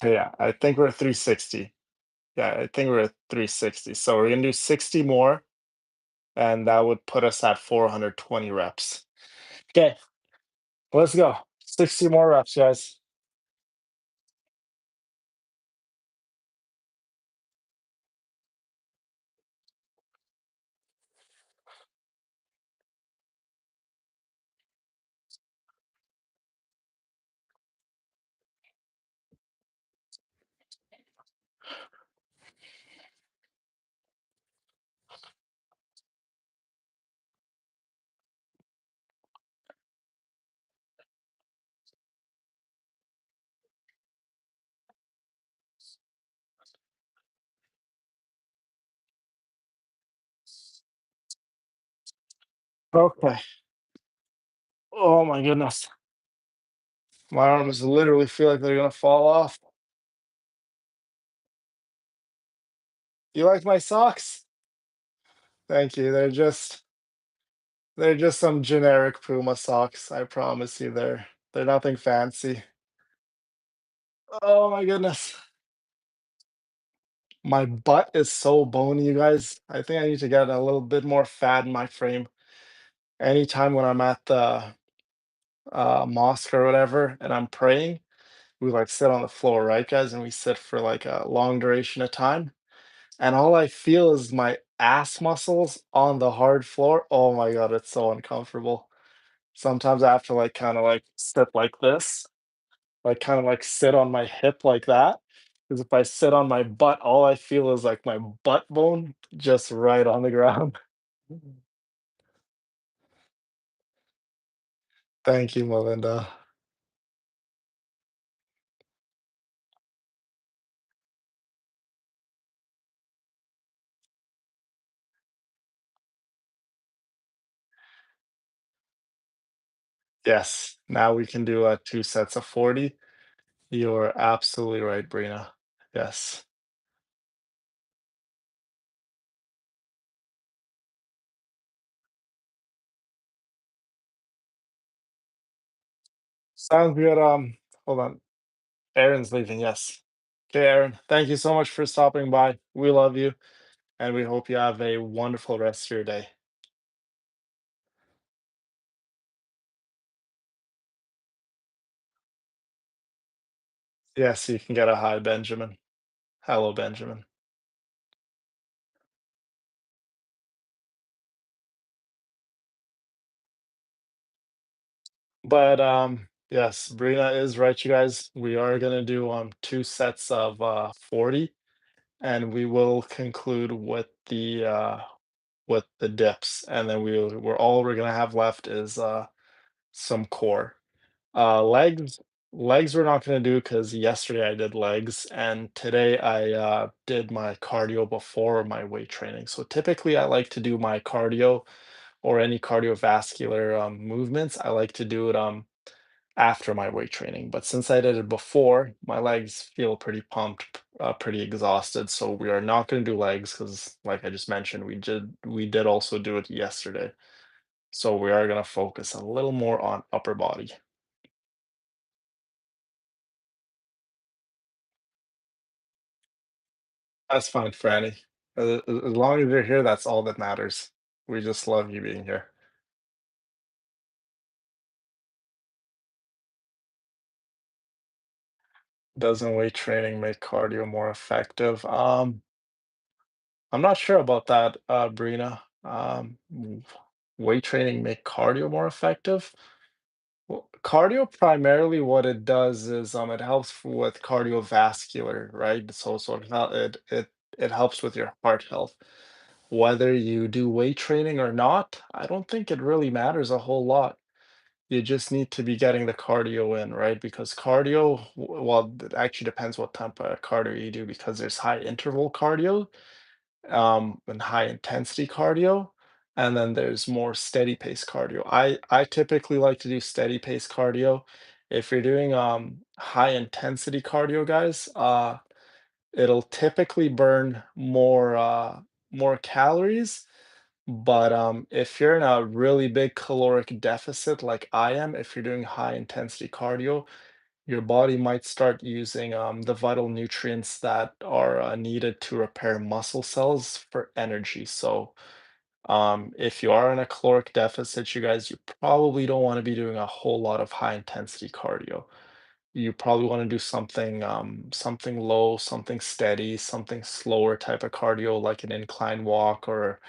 B: Yeah, I think we're at 360. Yeah, I think we're at 360. So we're gonna do 60 more, and that would put us at 420 reps. Okay. Let's go. 60 more reps, guys. Okay. Oh my goodness. My arms literally feel like they're gonna fall off. You like my socks? Thank you. They're just some generic Puma socks. I promise you they're nothing fancy. Oh my goodness. My butt is so bony, you guys. I think I need to get a little bit more fat in my frame. Anytime when I'm at the mosque or whatever and I'm praying, we like sit on the floor, right, guys? And we sit for like a long duration of time. And all I feel is my ass muscles on the hard floor. Oh my God, it's so uncomfortable. Sometimes I have to like kind of like sit like this, like kind of like sit on my hip like that. Because if I sit on my butt, all I feel is like my butt bone just right on the ground. Thank you, Melinda. Yes, now we can do 2 sets of 40. You're absolutely right, Brina. Yes. Sounds good. Hold on. Aaron's leaving. Yes. Okay, Aaron. Thank you so much for stopping by. We love you, and we hope you have a wonderful rest of your day. Yes, you can get a hi, Benjamin. Hello, Benjamin. But yes, Brina is right, you guys. We are gonna do 2 sets of 40, and we will conclude with the dips, and then we're gonna have left is some core. Legs, we're not gonna do because yesterday I did legs, and today I did my cardio before my weight training. So typically, I like to do my cardio or any cardiovascular movements. I like to do it after my weight training. But since I did it before, my legs feel pretty pumped, pretty exhausted. So we are not going to do legs because, like I just mentioned, we did also do it yesterday. So we are going to focus a little more on upper body. That's fine, Franny. As long as you're here, that's all that matters. We just love you being here. Doesn't weight training make cardio more effective? I'm not sure about that, Brina. Weight training make cardio more effective? Well, cardio primarily what it does is it helps with cardiovascular, right? So it helps with your heart health. Whether you do weight training or not, I don't think it really matters a whole lot. You just need to be getting the cardio in, right? Because cardio, well, it actually depends what type of cardio you do because there's high interval cardio and high intensity cardio, and then there's more steady pace cardio. I typically like to do steady pace cardio. If you're doing high intensity cardio, guys, it'll typically burn more calories. But if you're in a really big caloric deficit like I am, if you're doing high intensity cardio, your body might start using the vital nutrients that are needed to repair muscle cells for energy. So If you are in a caloric deficit, you guys, you probably don't want to be doing a whole lot of high intensity cardio. You probably want to do something something low, something steady, something slower type of cardio like an incline walk or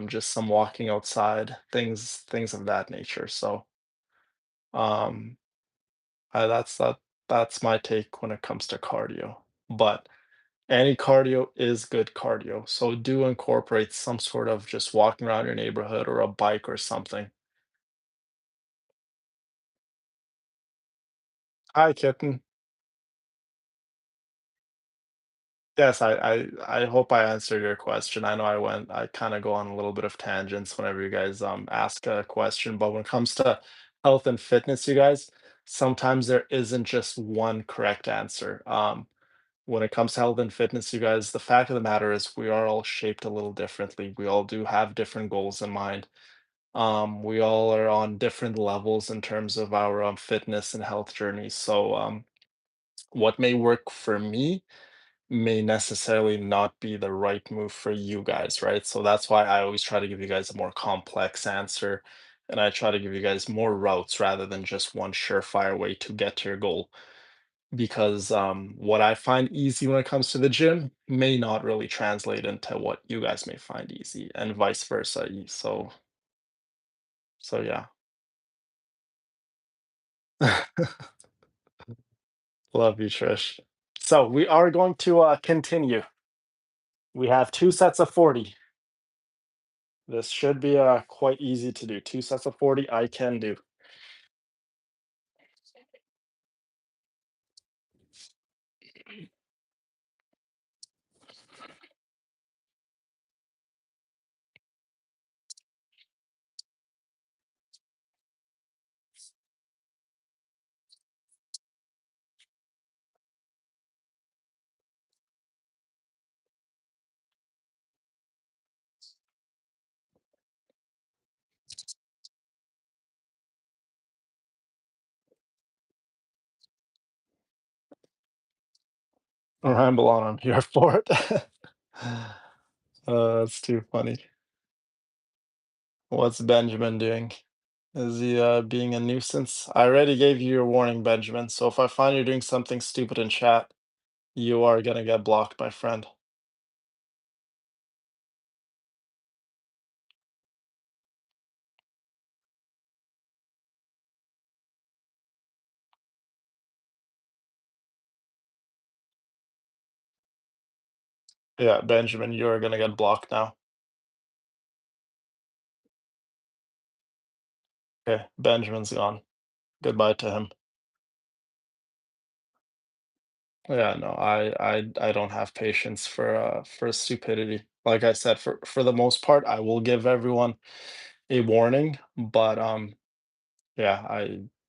B: just some walking outside, things of that nature. So um that's my take when it comes to cardio. But any cardio is good cardio. So do incorporate some sort of just walking around your neighborhood or a bike or something. Hi, kitten. Yes, I hope I answered your question. I know I kind of go on a little bit of tangents whenever you guys ask a question, but when it comes to health and fitness, you guys, sometimes there isn't just one correct answer. When it comes to health and fitness, you guys, the fact of the matter is we are all shaped a little differently. We all do have different goals in mind. We all are on different levels in terms of our fitness and health journeys. So what may work for me may necessarily not be the right move for you guys, right? So that's why I always try to give you guys a more complex answer, and I try to give you guys more routes rather than just one surefire way to get to your goal. Because what I find easy when it comes to the gym may not really translate into what you guys may find easy, and vice versa. So yeah. Love you, Trish. So we are going to continue. We have two sets of 40. This should be quite easy to do. Two sets of 40 I can do. Ramble on, I'm here for it. That's too funny. What's Benjamin doing? Is he being a nuisance? I already gave you your warning, Benjamin. So if I find you doing something stupid in chat, you are gonna get blocked, my friend. Yeah, Benjamin, you are gonna get blocked now. Okay, Benjamin's gone. Goodbye to him. Yeah, no, I don't have patience for stupidity. Like I said, for the most part, I will give everyone a warning, but yeah,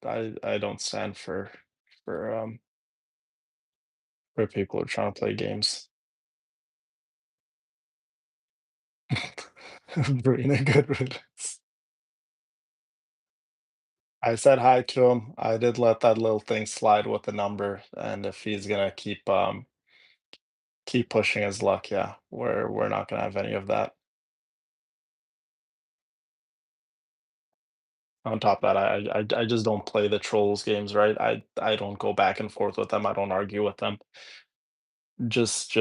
B: I don't stand for for people who are trying to play games. Bring a good riddance. I said hi to him. I did let that little thing slide with the number, and if he's gonna keep pushing his luck, yeah, we're not gonna have any of that. On top of that, I just don't play the trolls games, right? I don't go back and forth with them. I don't argue with them. Just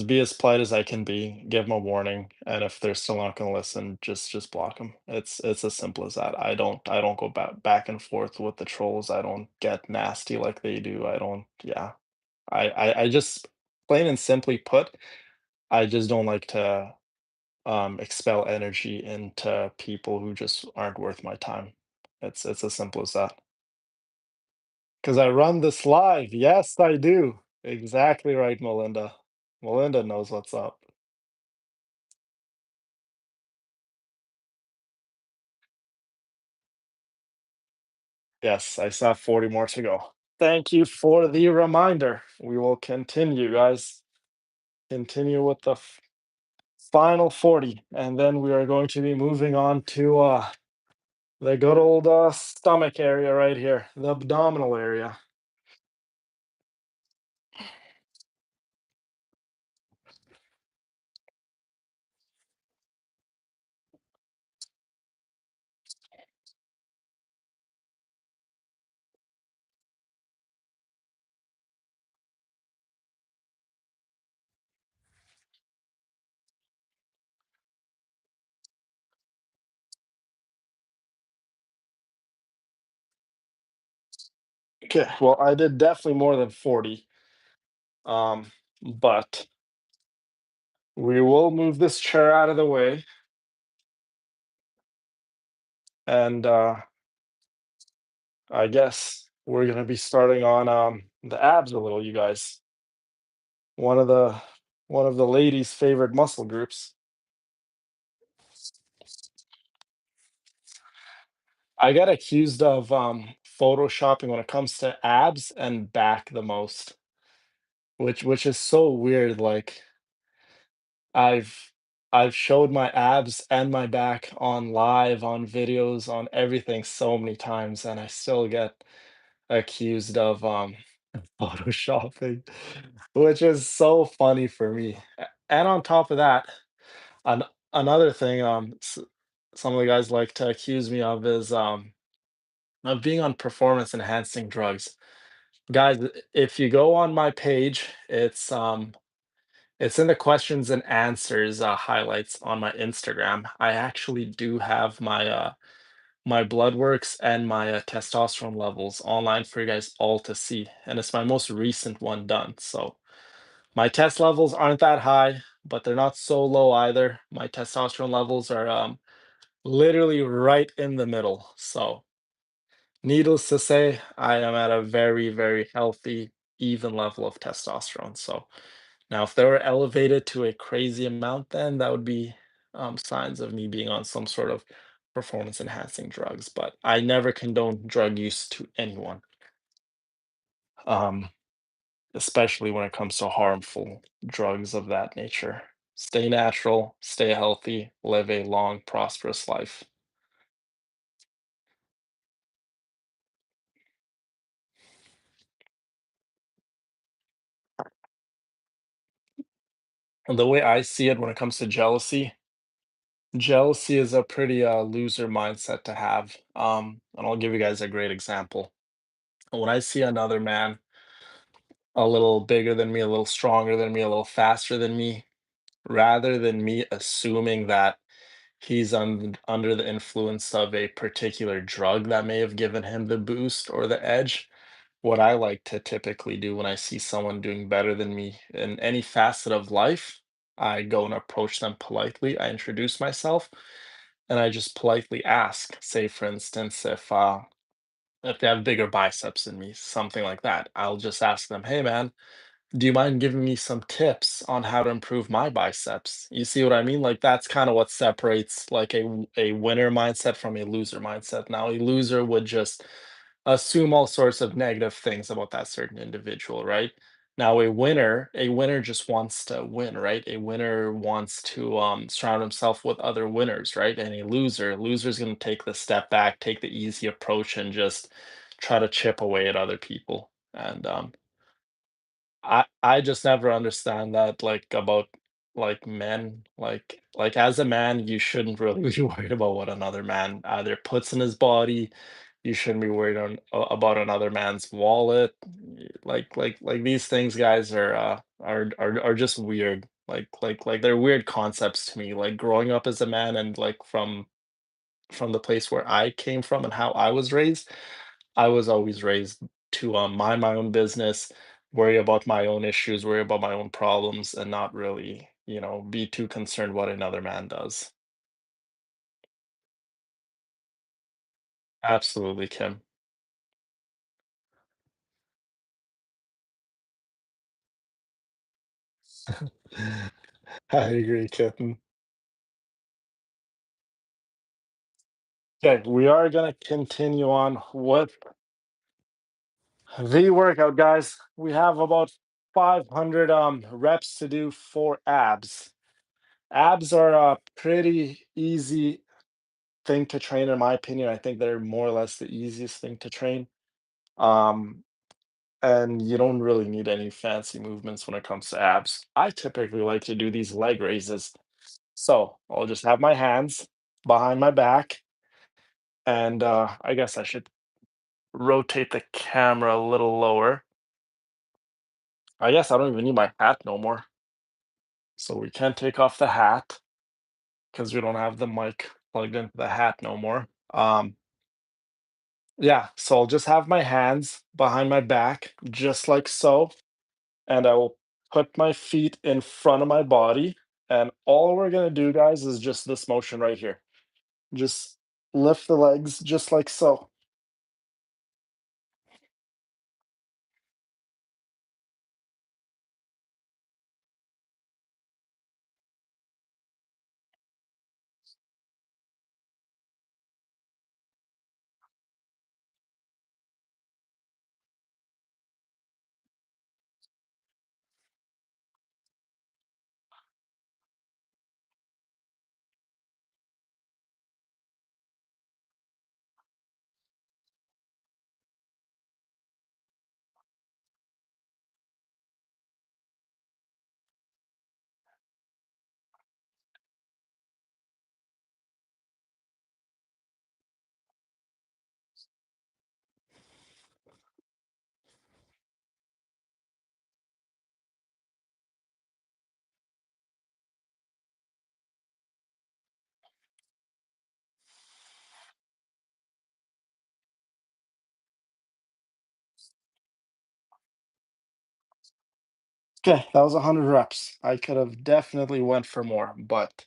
B: be as polite as I can be, give them a warning, and if they're still not gonna listen, just block them. It's as simple as that. I don't go back and forth with the trolls. I don't get nasty like they do. I don't yeah. I just plain and simply put, I just don't like to expel energy into people who just aren't worth my time. It's as simple as that. Because I run this live. Yes, I do. Exactly right, Melinda. Melinda knows what's up. Yes, I still have 40 more to go. Thank you for the reminder. We will continue, guys. Continue with the final 40, and then we are going to be moving on to the good old stomach area right here, the abdominal area. Okay, well, I did definitely more than 40. But we will move this chair out of the way, and I guess we're gonna be starting on the abs a little, you guys. One of the one of the ladies' favorite muscle groups. I get accused of photoshopping when it comes to abs and back the most, which is so weird. Like I've I've showed my abs and my back on live, on videos, on everything so many times, and I still get accused of photoshopping, which is so funny for me. And on top of that, an another thing some of the guys like to accuse me of is of being on performance enhancing drugs. Guys, if you go on my page, it's in the questions and answers highlights on my Instagram. I actually do have my blood works and my testosterone levels online for you guys all to see, and it's my most recent one done. So my test levels aren't that high, but they're not so low either. My testosterone levels are literally right in the middle. So needless to say, I am at a very, very healthy, even level of testosterone. So now, if they were elevated to a crazy amount, then that would be signs of me being on some sort of performance enhancing drugs. But I never condone drug use to anyone, um, especially when it comes to harmful drugs of that nature. Stay natural, stay healthy, live a long, prosperous life. And the way I see it when it comes to jealousy, jealousy is a pretty loser mindset to have. And I'll give you guys a great example. When I see another man a little bigger than me, a little stronger than me, a little faster than me, rather than me assuming that he's under the influence of a particular drug that may have given him the boost or the edge. What I like to typically do when I see someone doing better than me in any facet of life, I go and approach them politely. I introduce myself and I just politely ask, say, for instance, if they have bigger biceps than me, something like that. I'll just ask them, "Hey, man, do you mind giving me some tips on how to improve my biceps?" You see what I mean? Like that's kind of what separates like a winner mindset from a loser mindset. Now, a loser would just assume all sorts of negative things about that certain individual, right? Now, a winner just wants to win, right? A winner wants to surround himself with other winners, right? And a loser is going to take the step back, take the easy approach, and just try to chip away at other people. And I just never understand that, like, about, like, men, as a man, you shouldn't really be worried about what another man either puts in his body, you shouldn't be worried about another man's wallet, these things, guys, are just weird, they're weird concepts to me, like, growing up as a man and, like, from the place where I came from and how I was raised, I was always raised to mind my own business, worry about my own issues, worry about my own problems, and not really, be too concerned what another man does. Absolutely, Kim. I agree, Kitten. Okay, we are gonna continue on with the workout, guys. We have about 500 reps to do for abs. Abs are a pretty easy thing to train, in my opinion. I think they're more or less the easiest thing to train. Um, and you don't really need any fancy movements when it comes to abs. I typically like to do these leg raises. So I'll just have my hands behind my back, and I guess I should rotate the camera a little lower. I guess I don't even need my hat no more. So we can't take off the hat because we don't have the mic plugged into the hat no more. Yeah, so I'll just have my hands behind my back, just like so, and I will put my feet in front of my body, and all we're gonna do, guys, is just this motion right here. Just lift the legs just like so. Okay, that was 100 reps. I could have definitely went for more, but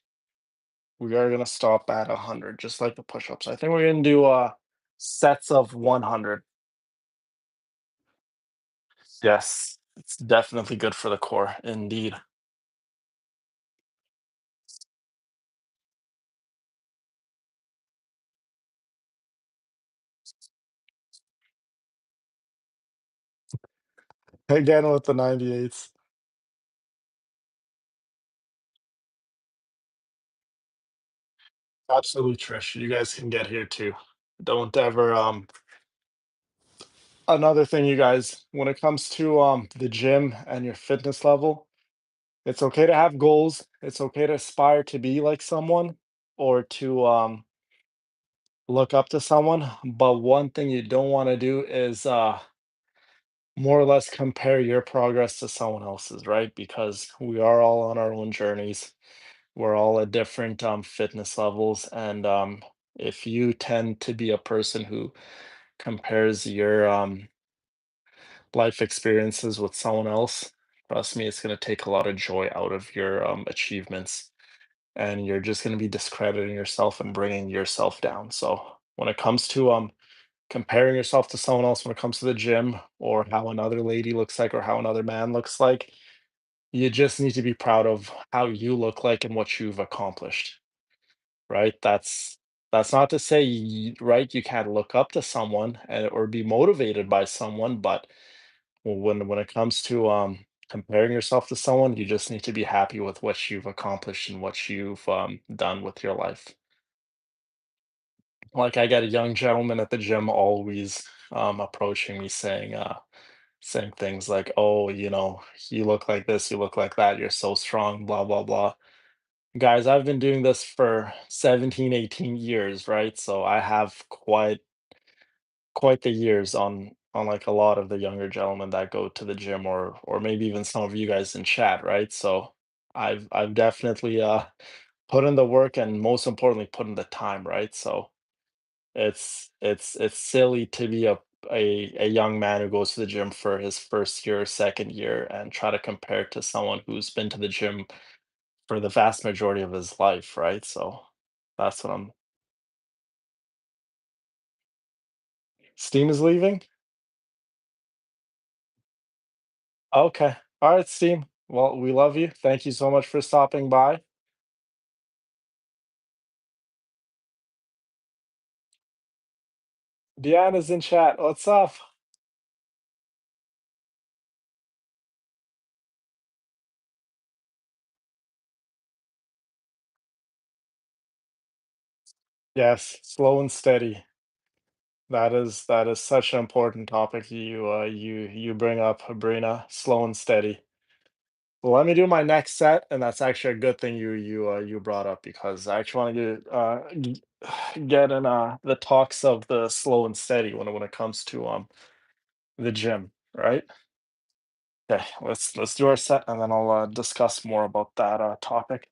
B: we are gonna stop at 100, just like the push-ups. I think we're gonna do sets of 100. Yes, it's definitely good for the core, indeed. Again with the 98s. Absolutely, Trish. You guys can get here too. Don't ever another thing, you guys, when it comes to the gym and your fitness level, it's okay to have goals. It's okay to aspire to be like someone or to look up to someone. But one thing you don't want to do is more or less compare your progress to someone else's, right? Because we are all on our own journeys. We're all at different fitness levels. And if you tend to be a person who compares your life experiences with someone else, trust me, it's going to take a lot of joy out of your achievements. And you're just going to be discrediting yourself and bringing yourself down. So when it comes to comparing yourself to someone else, when it comes to the gym or how another lady looks like or how another man looks like, you just need to be proud of how you look like and what you've accomplished, right? That's not to say, right, you can't look up to someone and or be motivated by someone, but when it comes to comparing yourself to someone, you just need to be happy with what you've accomplished and what you've done with your life. Like I got a young gentleman at the gym always approaching me saying things like, "Oh, you look like this, you look like that, you're so strong, blah blah blah." Guys, I've been doing this for 17, 18 years, right? So I have quite the years on like a lot of the younger gentlemen that go to the gym or maybe even some of you guys in chat, right? So I've definitely put in the work and most importantly put in the time, right? So it's silly to be a young man who goes to the gym for his first year or second year and try to compare to someone who's been to the gym for the vast majority of his life, right? So that's what I'm Steam is leaving? Okay. All right, Steam. Well, we love you. Thank you so much for stopping by. Deanna's in chat. What's up? Yes, slow and steady. That is such an important topic you bring up, Brina. Slow and steady. Well, let me do my next set, and that's actually a good thing you brought up because I actually want to get in the talks of the slow and steady when it comes to the gym, right? Okay, let's do our set, and then I'll discuss more about that topic.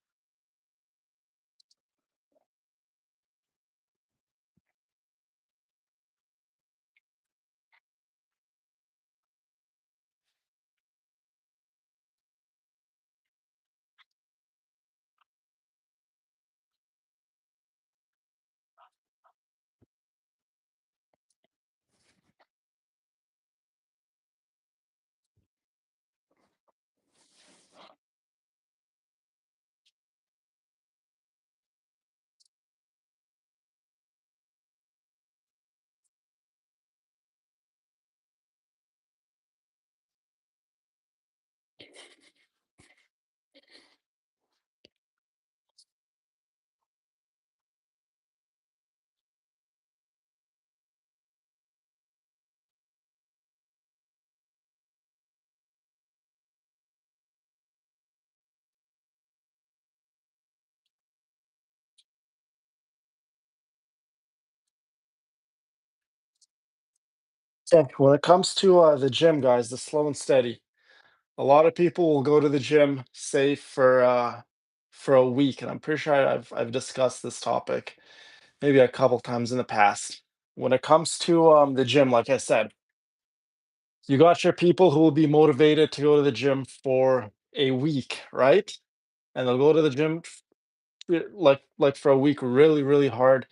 B: Okay, when it comes to the gym, guys, the slow and steady, a lot of people will go to the gym, say for a week, and I'm pretty sure I've discussed this topic maybe a couple times in the past. When it comes to the gym, like I said, you got your people who will be motivated to go to the gym for a week, right? And they'll go to the gym like for a week really, really hard.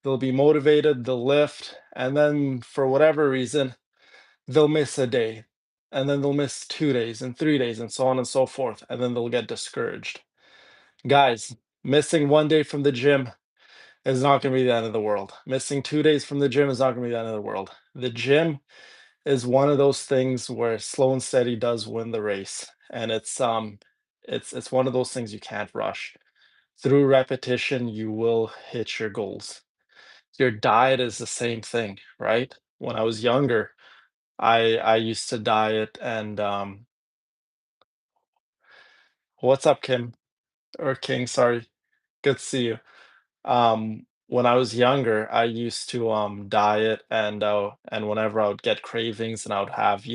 B: They'll be motivated, they'll lift, and then for whatever reason, they'll miss a day, and then they'll miss 2 days and 3 days and so on and so forth, and then they'll get discouraged. Guys, missing 1 day from the gym is not gonna be the end of the world. Missing 2 days from the gym is not gonna be the end of the world. The gym is one of those things where slow and steady does win the race, and it's one of those things you can't rush. Through repetition, you will hit your goals. Your diet is the same thing, right? When I was younger, I used to diet and, what's up, Kim? Or King, sorry. Good to see you. When I was younger, I used to, diet and whenever I would get cravings and I would have,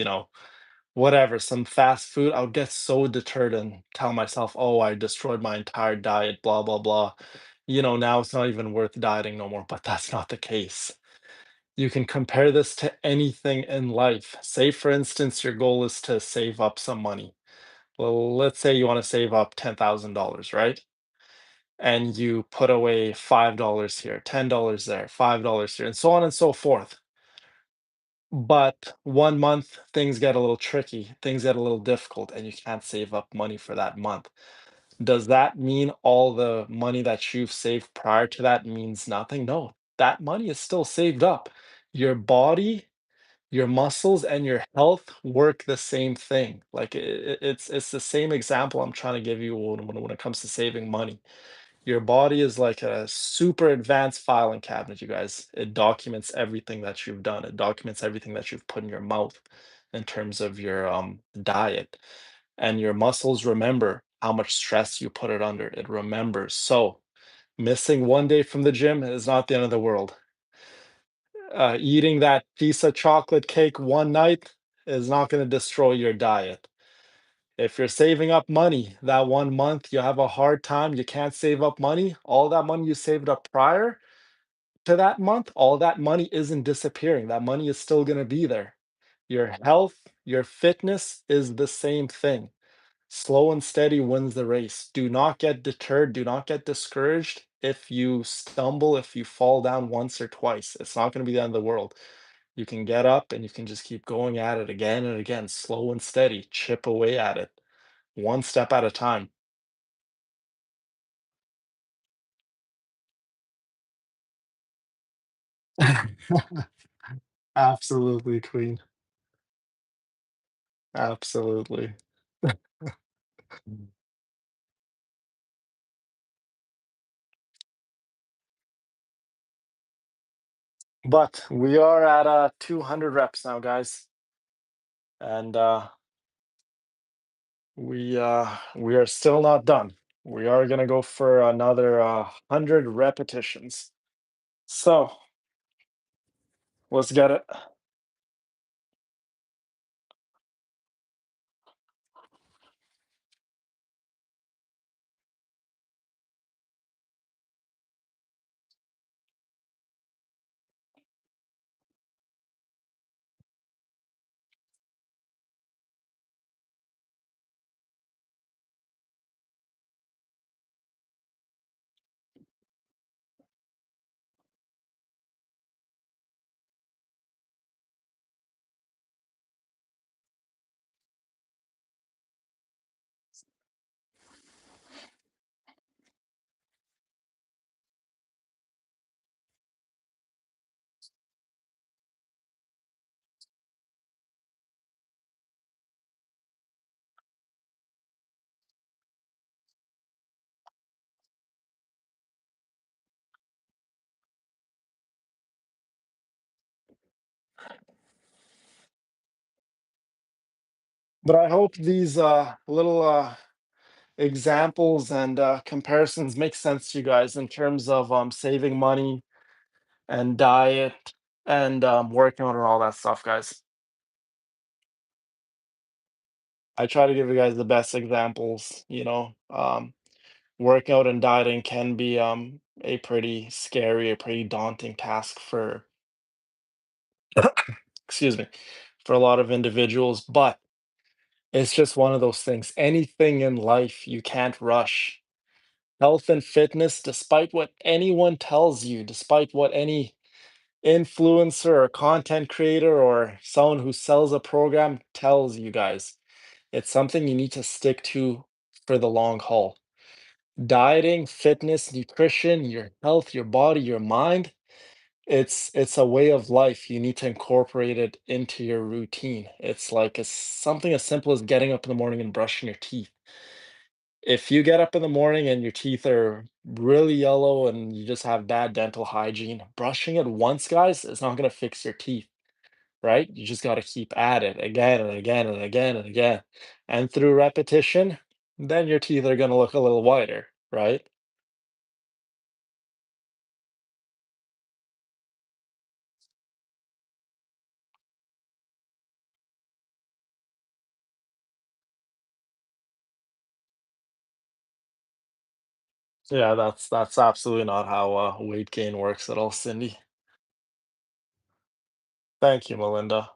B: whatever, some fast food, I would get so deterred and tell myself, "Oh, I destroyed my entire diet, blah, blah, blah." Now it's not even worth dieting no more, but that's not the case. You can compare this to anything in life. Say, for instance, your goal is to save up some money. Well, let's say you want to save up $10,000, right? And you put away $5 here, $10 there, $5 here, and so on and so forth. But 1 month, things get a little tricky, things get a little difficult, and you can't save up money for that month. Does that mean all the money that you've saved prior to that means nothing? No, that money is still saved up. Your body, your muscles, and your health work the same thing. Like it's the same example I'm trying to give you when it comes to saving money. Your body is like a super advanced filing cabinet, you guys. It documents everything that you've done. It documents everything that you've put in your mouth in terms of your diet. And your muscles remember how much stress you put it under. It remembers. So missing 1 day from the gym is not the end of the world. Eating that piece of chocolate cake one night is not going to destroy your diet. If you're saving up money that 1 month, you have a hard time, you can't save up money, all that money you saved up prior to that month, all that money isn't disappearing. That money is still going to be there. Your health, your fitness is the same thing. Slow and steady wins the race. Do not get deterred. Do not get discouraged if you stumble, if you fall down once or twice. It's not going to be the end of the world. You can get up and you can just keep going at it again and again, slow and steady, chip away at it, one step at a time. Absolutely, queen. Absolutely. But we are at 200 reps now, guys, and we are still not done. We are gonna go for another 100 repetitions. So let's get it. But I hope these little examples and comparisons make sense to you guys in terms of saving money and diet. and working out and all that stuff, guys. I try to give you guys the best examples, working out and dieting can be a pretty scary, a pretty daunting task for excuse me, for a lot of individuals, but it's just one of those things. Anything in life you can't rush. Health and fitness, despite what anyone tells you, despite what any influencer or content creator or someone who sells a program tells you guys, it's something you need to stick to for the long haul. Dieting, fitness, nutrition, your health, your body, your mind, it's a way of life. You need to incorporate it into your routine. It's like something as simple as getting up in the morning and brushing your teeth. If you get up in the morning and your teeth are really yellow and you just have bad dental hygiene, brushing it once, guys, is not going to fix your teeth, right? You just got to keep at it again and again and again and again. And through repetition, then your teeth are going to look a little whiter, right? Yeah, that's absolutely not how weight gain works at all, Cindy. Thank you, Melinda.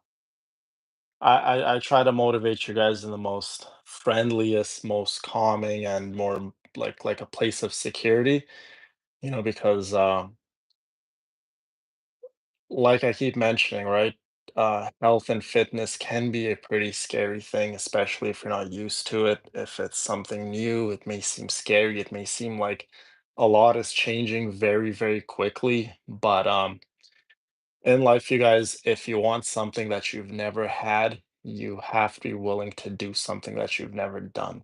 B: I try to motivate you guys in the most friendliest, most calming, and more like a place of security, because like I keep mentioning, right? Health and fitness can be a pretty scary thing, especially if you're not used to it. If it's something new, it may seem scary. It may seem like a lot is changing very, very quickly. But in life, you guys, if you want something that you've never had, you have to be willing to do something that you've never done.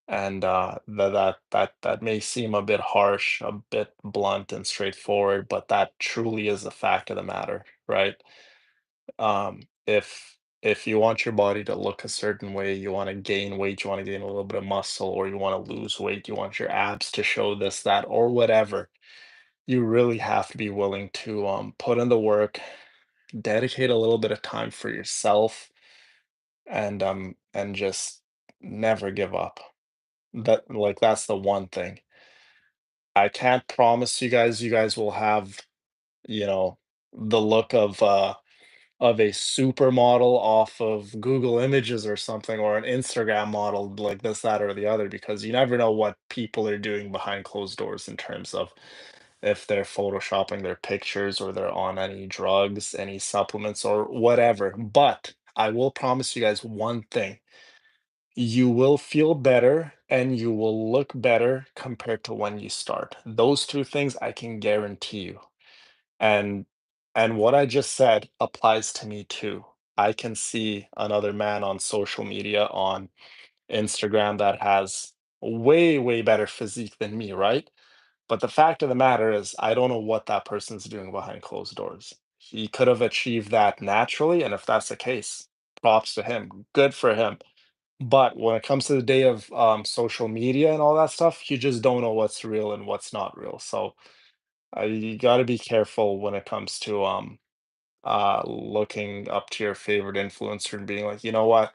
B: And that may seem a bit harsh, a bit blunt and straightforward, but that truly is the fact of the matter, right? If you want your body to look a certain way, you want to gain weight, you want to gain a little bit of muscle, or you want to lose weight, you want your abs to show this, that, or whatever, you really have to be willing to put in the work, dedicate a little bit of time for yourself, and just never give up. That's the one thing. I can't promise you guys will have, you know, the look of a supermodel off of Google Images or something, or an Instagram model like this, that, or the other, because you never know what people are doing behind closed doors in terms of if they're photoshopping their pictures or they're on any drugs, any supplements, or whatever. But I will promise you guys one thing. You will feel better and you will look better compared to when you start. Those two things I can guarantee you. And what I just said applies to me too. I can see another man on social media, on Instagram, that has way, way better physique than me, right? But the fact of the matter is, I don't know what that person's doing behind closed doors. He could have achieved that naturally, and if that's the case, props to him. Good for him. But when it comes to the day of social media and all that stuff, you just don't know what's real and what's not real. So you got to be careful when it comes to looking up to your favorite influencer and being like, you know what,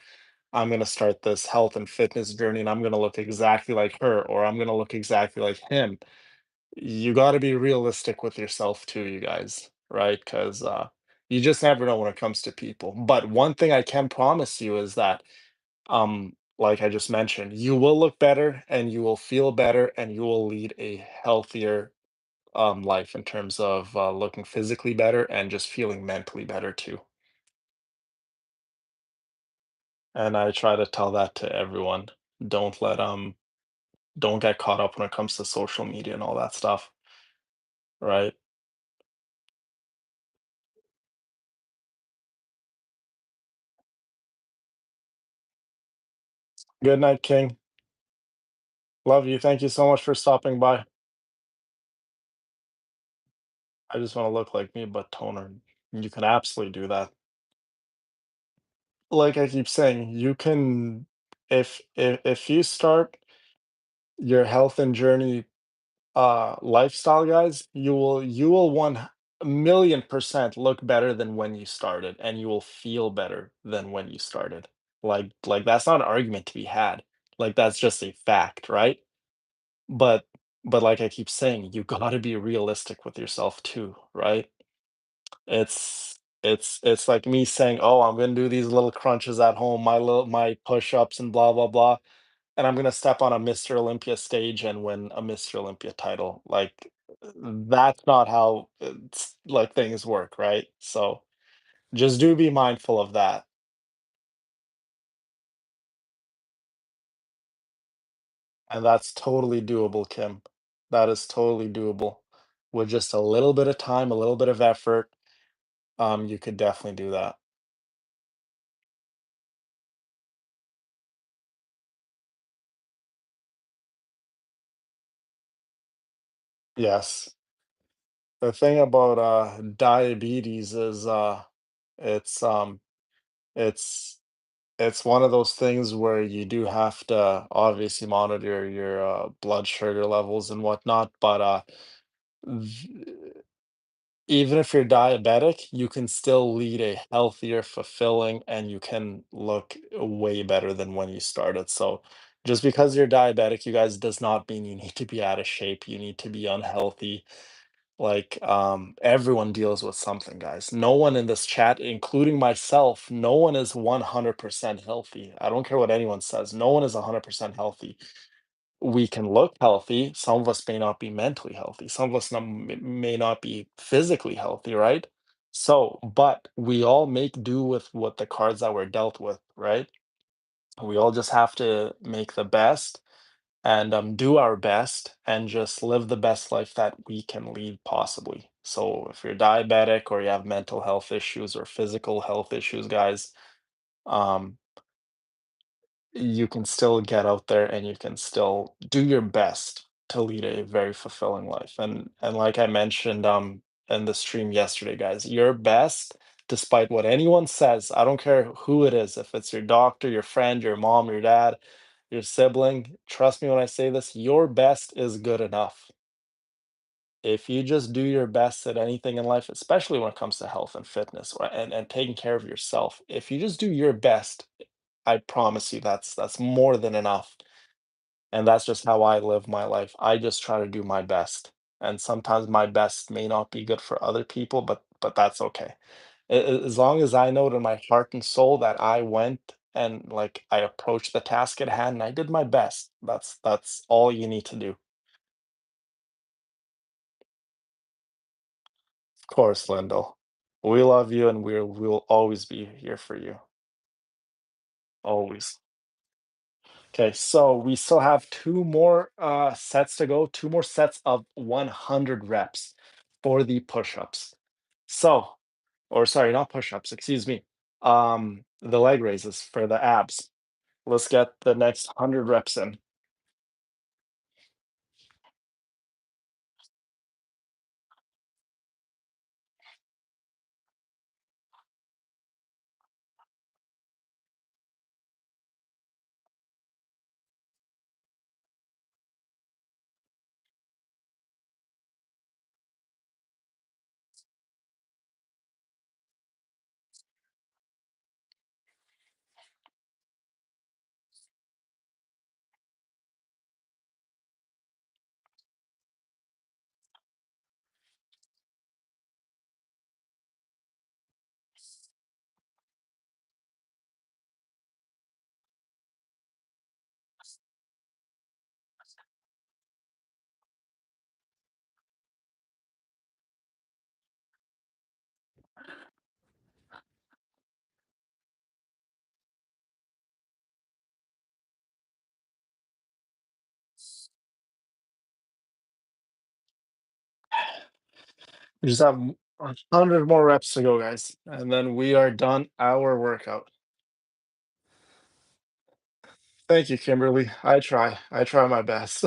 B: I'm gonna start this health and fitness journey and I'm gonna look exactly like her, or I'm gonna look exactly like him. You got to be realistic with yourself too, you guys, right? Because you just never know when it comes to people. But one thing I can promise you is that, like I just mentioned, you will look better and you will feel better and you will lead a healthier life in terms of looking physically better and just feeling mentally better too. And I try to tell that to everyone. Don't let don't get caught up when it comes to social media and all that stuff, right? Good night, King. Love you. Thank you so much for stopping by. I just want to look like me, but toner. You can absolutely do that. Like I keep saying, you can, if you start your health and journey lifestyle, guys, you will one. 1,000,000% look better than when you started, and you will feel better than when you started. That's not an argument to be had. Like, that's just a fact, right? But but like I keep saying, you gotta be realistic with yourself too, right? It's like me saying, "Oh, I'm gonna do these little crunches at home, my push-ups and blah, blah, blah, and I'm gonna step on a Mr. Olympia stage and win a Mr. Olympia title." Like, that's not how like, things work, right? So, just do be mindful of that, and that's totally doable, Kim. That is totally doable. With just a little bit of time, a little bit of effort, you could definitely do that. Yes. The thing about, diabetes is, it's, um, it's it's one of those things where you do have to obviously monitor your, blood sugar levels and whatnot, but, v even if you're diabetic, you can still lead a healthier, fulfilling, and you can look way better than when you started. So just because you're diabetic, you guys, does not mean you need to be out of shape. You need to be unhealthy. Like, everyone deals with something, guys. No one in this chat, including myself, no one is 100% healthy. I don't care what anyone says. No one is 100% healthy. We can look healthy. Some of us may not be mentally healthy. Some of us may not be physically healthy, right? So, but we all make do with what the cards that we're dealt with, right? We all just have to make the best and do our best and just live the best life that we can lead possibly. So, if you're diabetic or you have mental health issues or physical health issues, guys, um, you can still get out there and you can still do your best to lead a very fulfilling life. And like I mentioned in the stream yesterday, guys, your best, despite what anyone says, I don't care who it is, if it's your doctor, your friend, your mom, your dad, your sibling, trust me when I say this, your best is good enough. If you just do your best at anything in life, especially when it comes to health and fitness and taking care of yourself, if you just do your best, I promise you that's more than enough. And that's just how I live my life. I just try to do my best. And sometimes my best may not be good for other people, but that's okay. As long as I know in my heart and soul that I went and like I approached the task at hand and I did my best. That's all you need to do. Of course, Lindell. We love you and we'll always be here for you. Always. Okay, so we still have two more sets to go, two more sets of 100 reps for the push-ups. So, or sorry, not push-ups, excuse me. The leg raises for the abs. Let's get the next 100 reps in. We just have 100 more reps to go, guys, and then we are done our workout. Thank you, Kimberly. I try. I try my best.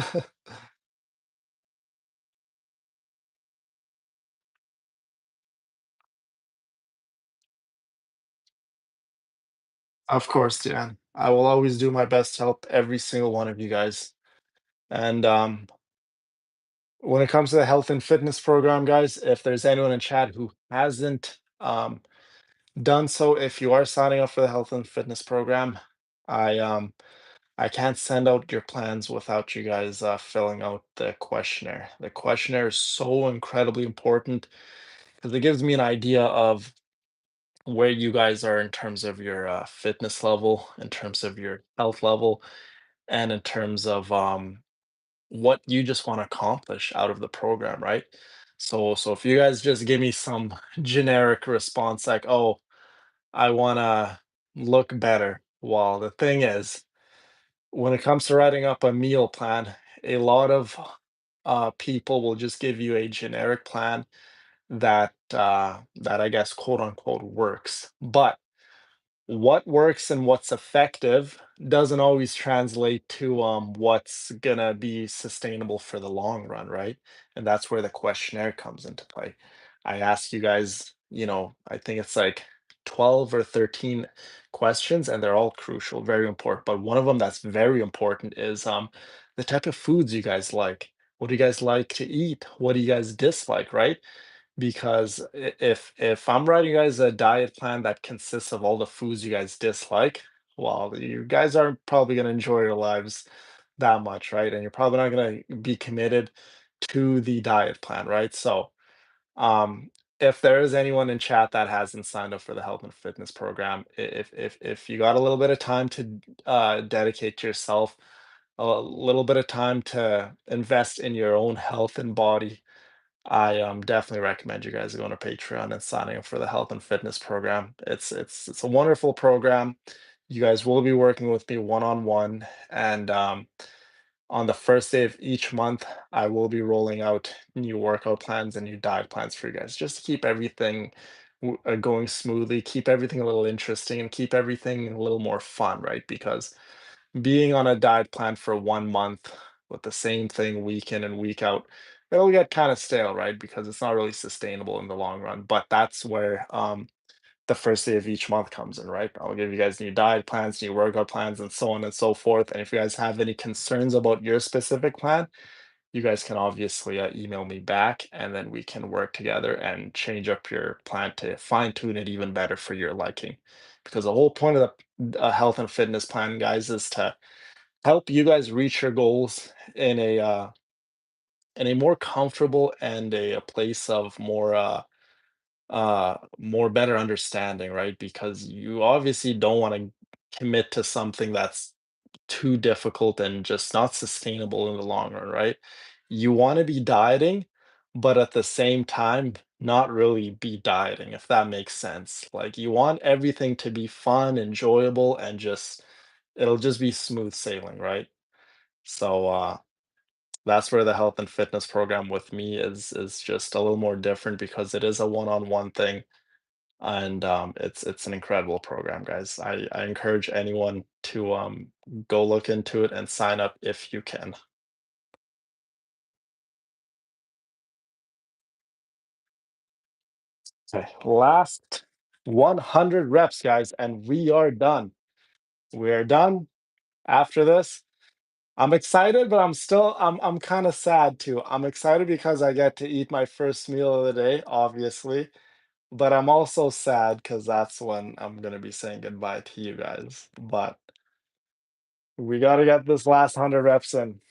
B: Of course, Dan. I will always do my best to help every single one of you guys. And When it comes to the health and fitness program, guys, if there's anyone in chat who hasn't done so, if you are signing up for the health and fitness program, I um I can't send out your plans without you guys filling out the questionnaire. The questionnaire is so incredibly important because it gives me an idea of where you guys are in terms of your fitness level, in terms of your health level, and in terms of what you just want to accomplish out of the program, right? So if you guys just give me some generic response like, "Oh, I want to look better," well, the thing is, when it comes to writing up a meal plan, a lot of people will just give you a generic plan that I guess quote unquote works, but what works and what's effective doesn't always translate to what's gonna be sustainable for the long run, right? And that's where the questionnaire comes into play. I ask you guys, I think it's like 12 or 13 questions, and they're all crucial, very important. But one of them that's very important is the type of foods you guys like. What do you guys like to eat? What do you guys dislike, right? Because if I'm writing you guys a diet plan that consists of all the foods you guys dislike, well, you guys aren't probably gonna enjoy your lives that much, right? And you're probably not gonna be committed to the diet plan, right? So, um, if there is anyone in chat that hasn't signed up for the health and fitness program, if you got a little bit of time to dedicate to yourself, a little bit of time to invest in your own health and body, I definitely recommend you guys going to Patreon and signing up for the health and fitness program. It's a wonderful program. You guys will be working with me one on one, and on the first day of each month, I will be rolling out new workout plans and new diet plans for you guys, just to keep everything going smoothly, keep everything a little interesting, and keep everything a little more fun, right? Because being on a diet plan for 1 month with the same thing week in and week out, it'll get kind of stale, right? Because it's not really sustainable in the long run. But that's where the first day of each month comes in, right? I'll give you guys new diet plans, new workout plans, and so on and so forth. And if you guys have any concerns about your specific plan, you guys can obviously email me back, and then we can work together and change up your plan to fine tune it even better for your liking. Because the whole point of the health and fitness plan, guys, is to help you guys reach your goals in a more comfortable and a place of more better understanding, right? Because you obviously don't want to commit to something that's too difficult and just not sustainable in the long run, right? You want to be dieting, but at the same time not really be dieting, if that makes sense. Like, you want everything to be fun, enjoyable, and just it'll just be smooth sailing, right? So that's where the health and fitness program with me is just a little more different because it is a one-on-one thing, and it's an incredible program, guys. I encourage anyone to go look into it and sign up if you can. Okay, last 100 reps, guys, and we are done. We are done after this. I'm excited, but I'm kind of sad too. I'm excited because I get to eat my first meal of the day, obviously. But I'm also sad because that's when I'm gonna be saying goodbye to you guys. But we gotta get this last 100 reps in.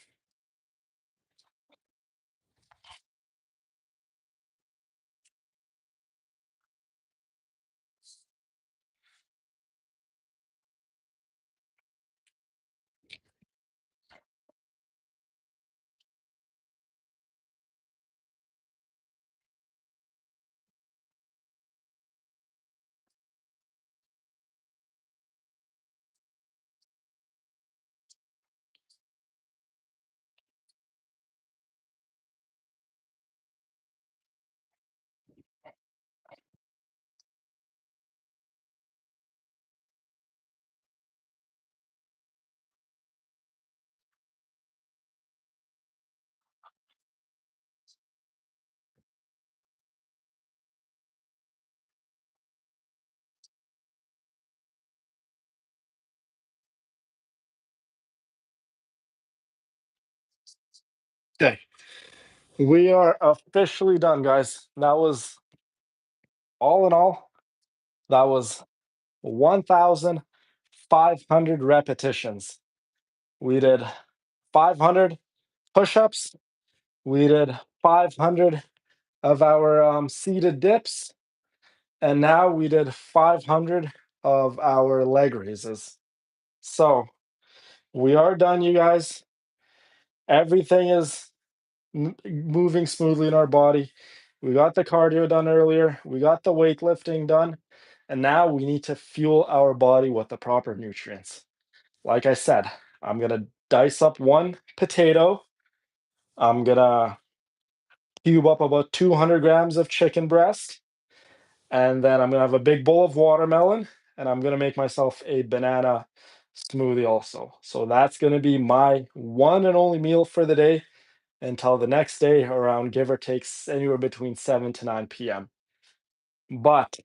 B: Okay. We are officially done, guys. That was all in all, that was 1,500 repetitions. We did 500 push-ups. We did 500 of our seated dips, and now we did 500 of our leg raises. So we are done, you guys. Everything is moving smoothly in our body. We got the cardio done earlier. We got the weightlifting done. And now we need to fuel our body with the proper nutrients. Like I said, I'm going to dice up one potato. I'm going to cube up about 200 grams of chicken breast. And then I'm going to have a big bowl of watermelon. And I'm going to make myself a banana smoothie also. So that's going to be my one and only meal for the day until the next day around give or take anywhere between 7 to 9 p.m. But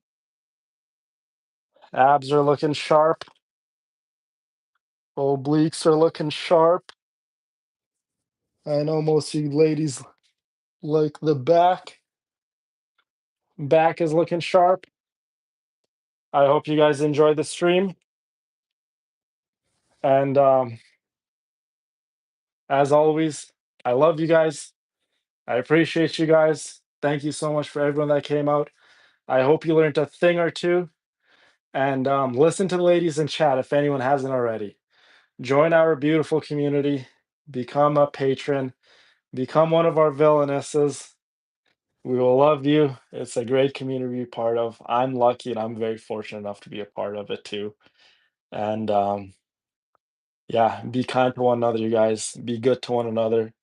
B: abs are looking sharp, obliques are looking sharp. I know most of you ladies like the back. Back is looking sharp. I hope you guys enjoyed the stream. And as always, I love you guys. I appreciate you guys. Thank you so much for everyone that came out. I hope you learned a thing or two. And listen to the ladies in chat if anyone hasn't already. Join our beautiful community, become a patron, become one of our villainesses. We will love you. It's a great community to be part of. I'm lucky and I'm very fortunate enough to be a part of it too. And yeah, be kind to one another, you guys. Be good to one another.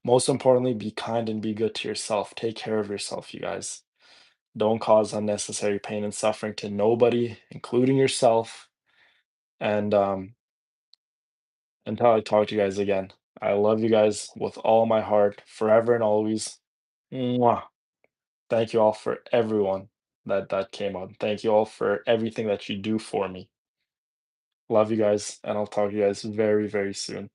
B: Most importantly, be kind and be good to yourself. Take care of yourself, you guys. Don't cause unnecessary pain and suffering to nobody, including yourself. And until I talk to you guys again, I love you guys with all my heart, forever and always. Mwah. Thank you all for everyone that came on. Thank you all for everything that you do for me. Love you guys, and I'll talk to you guys very, very soon.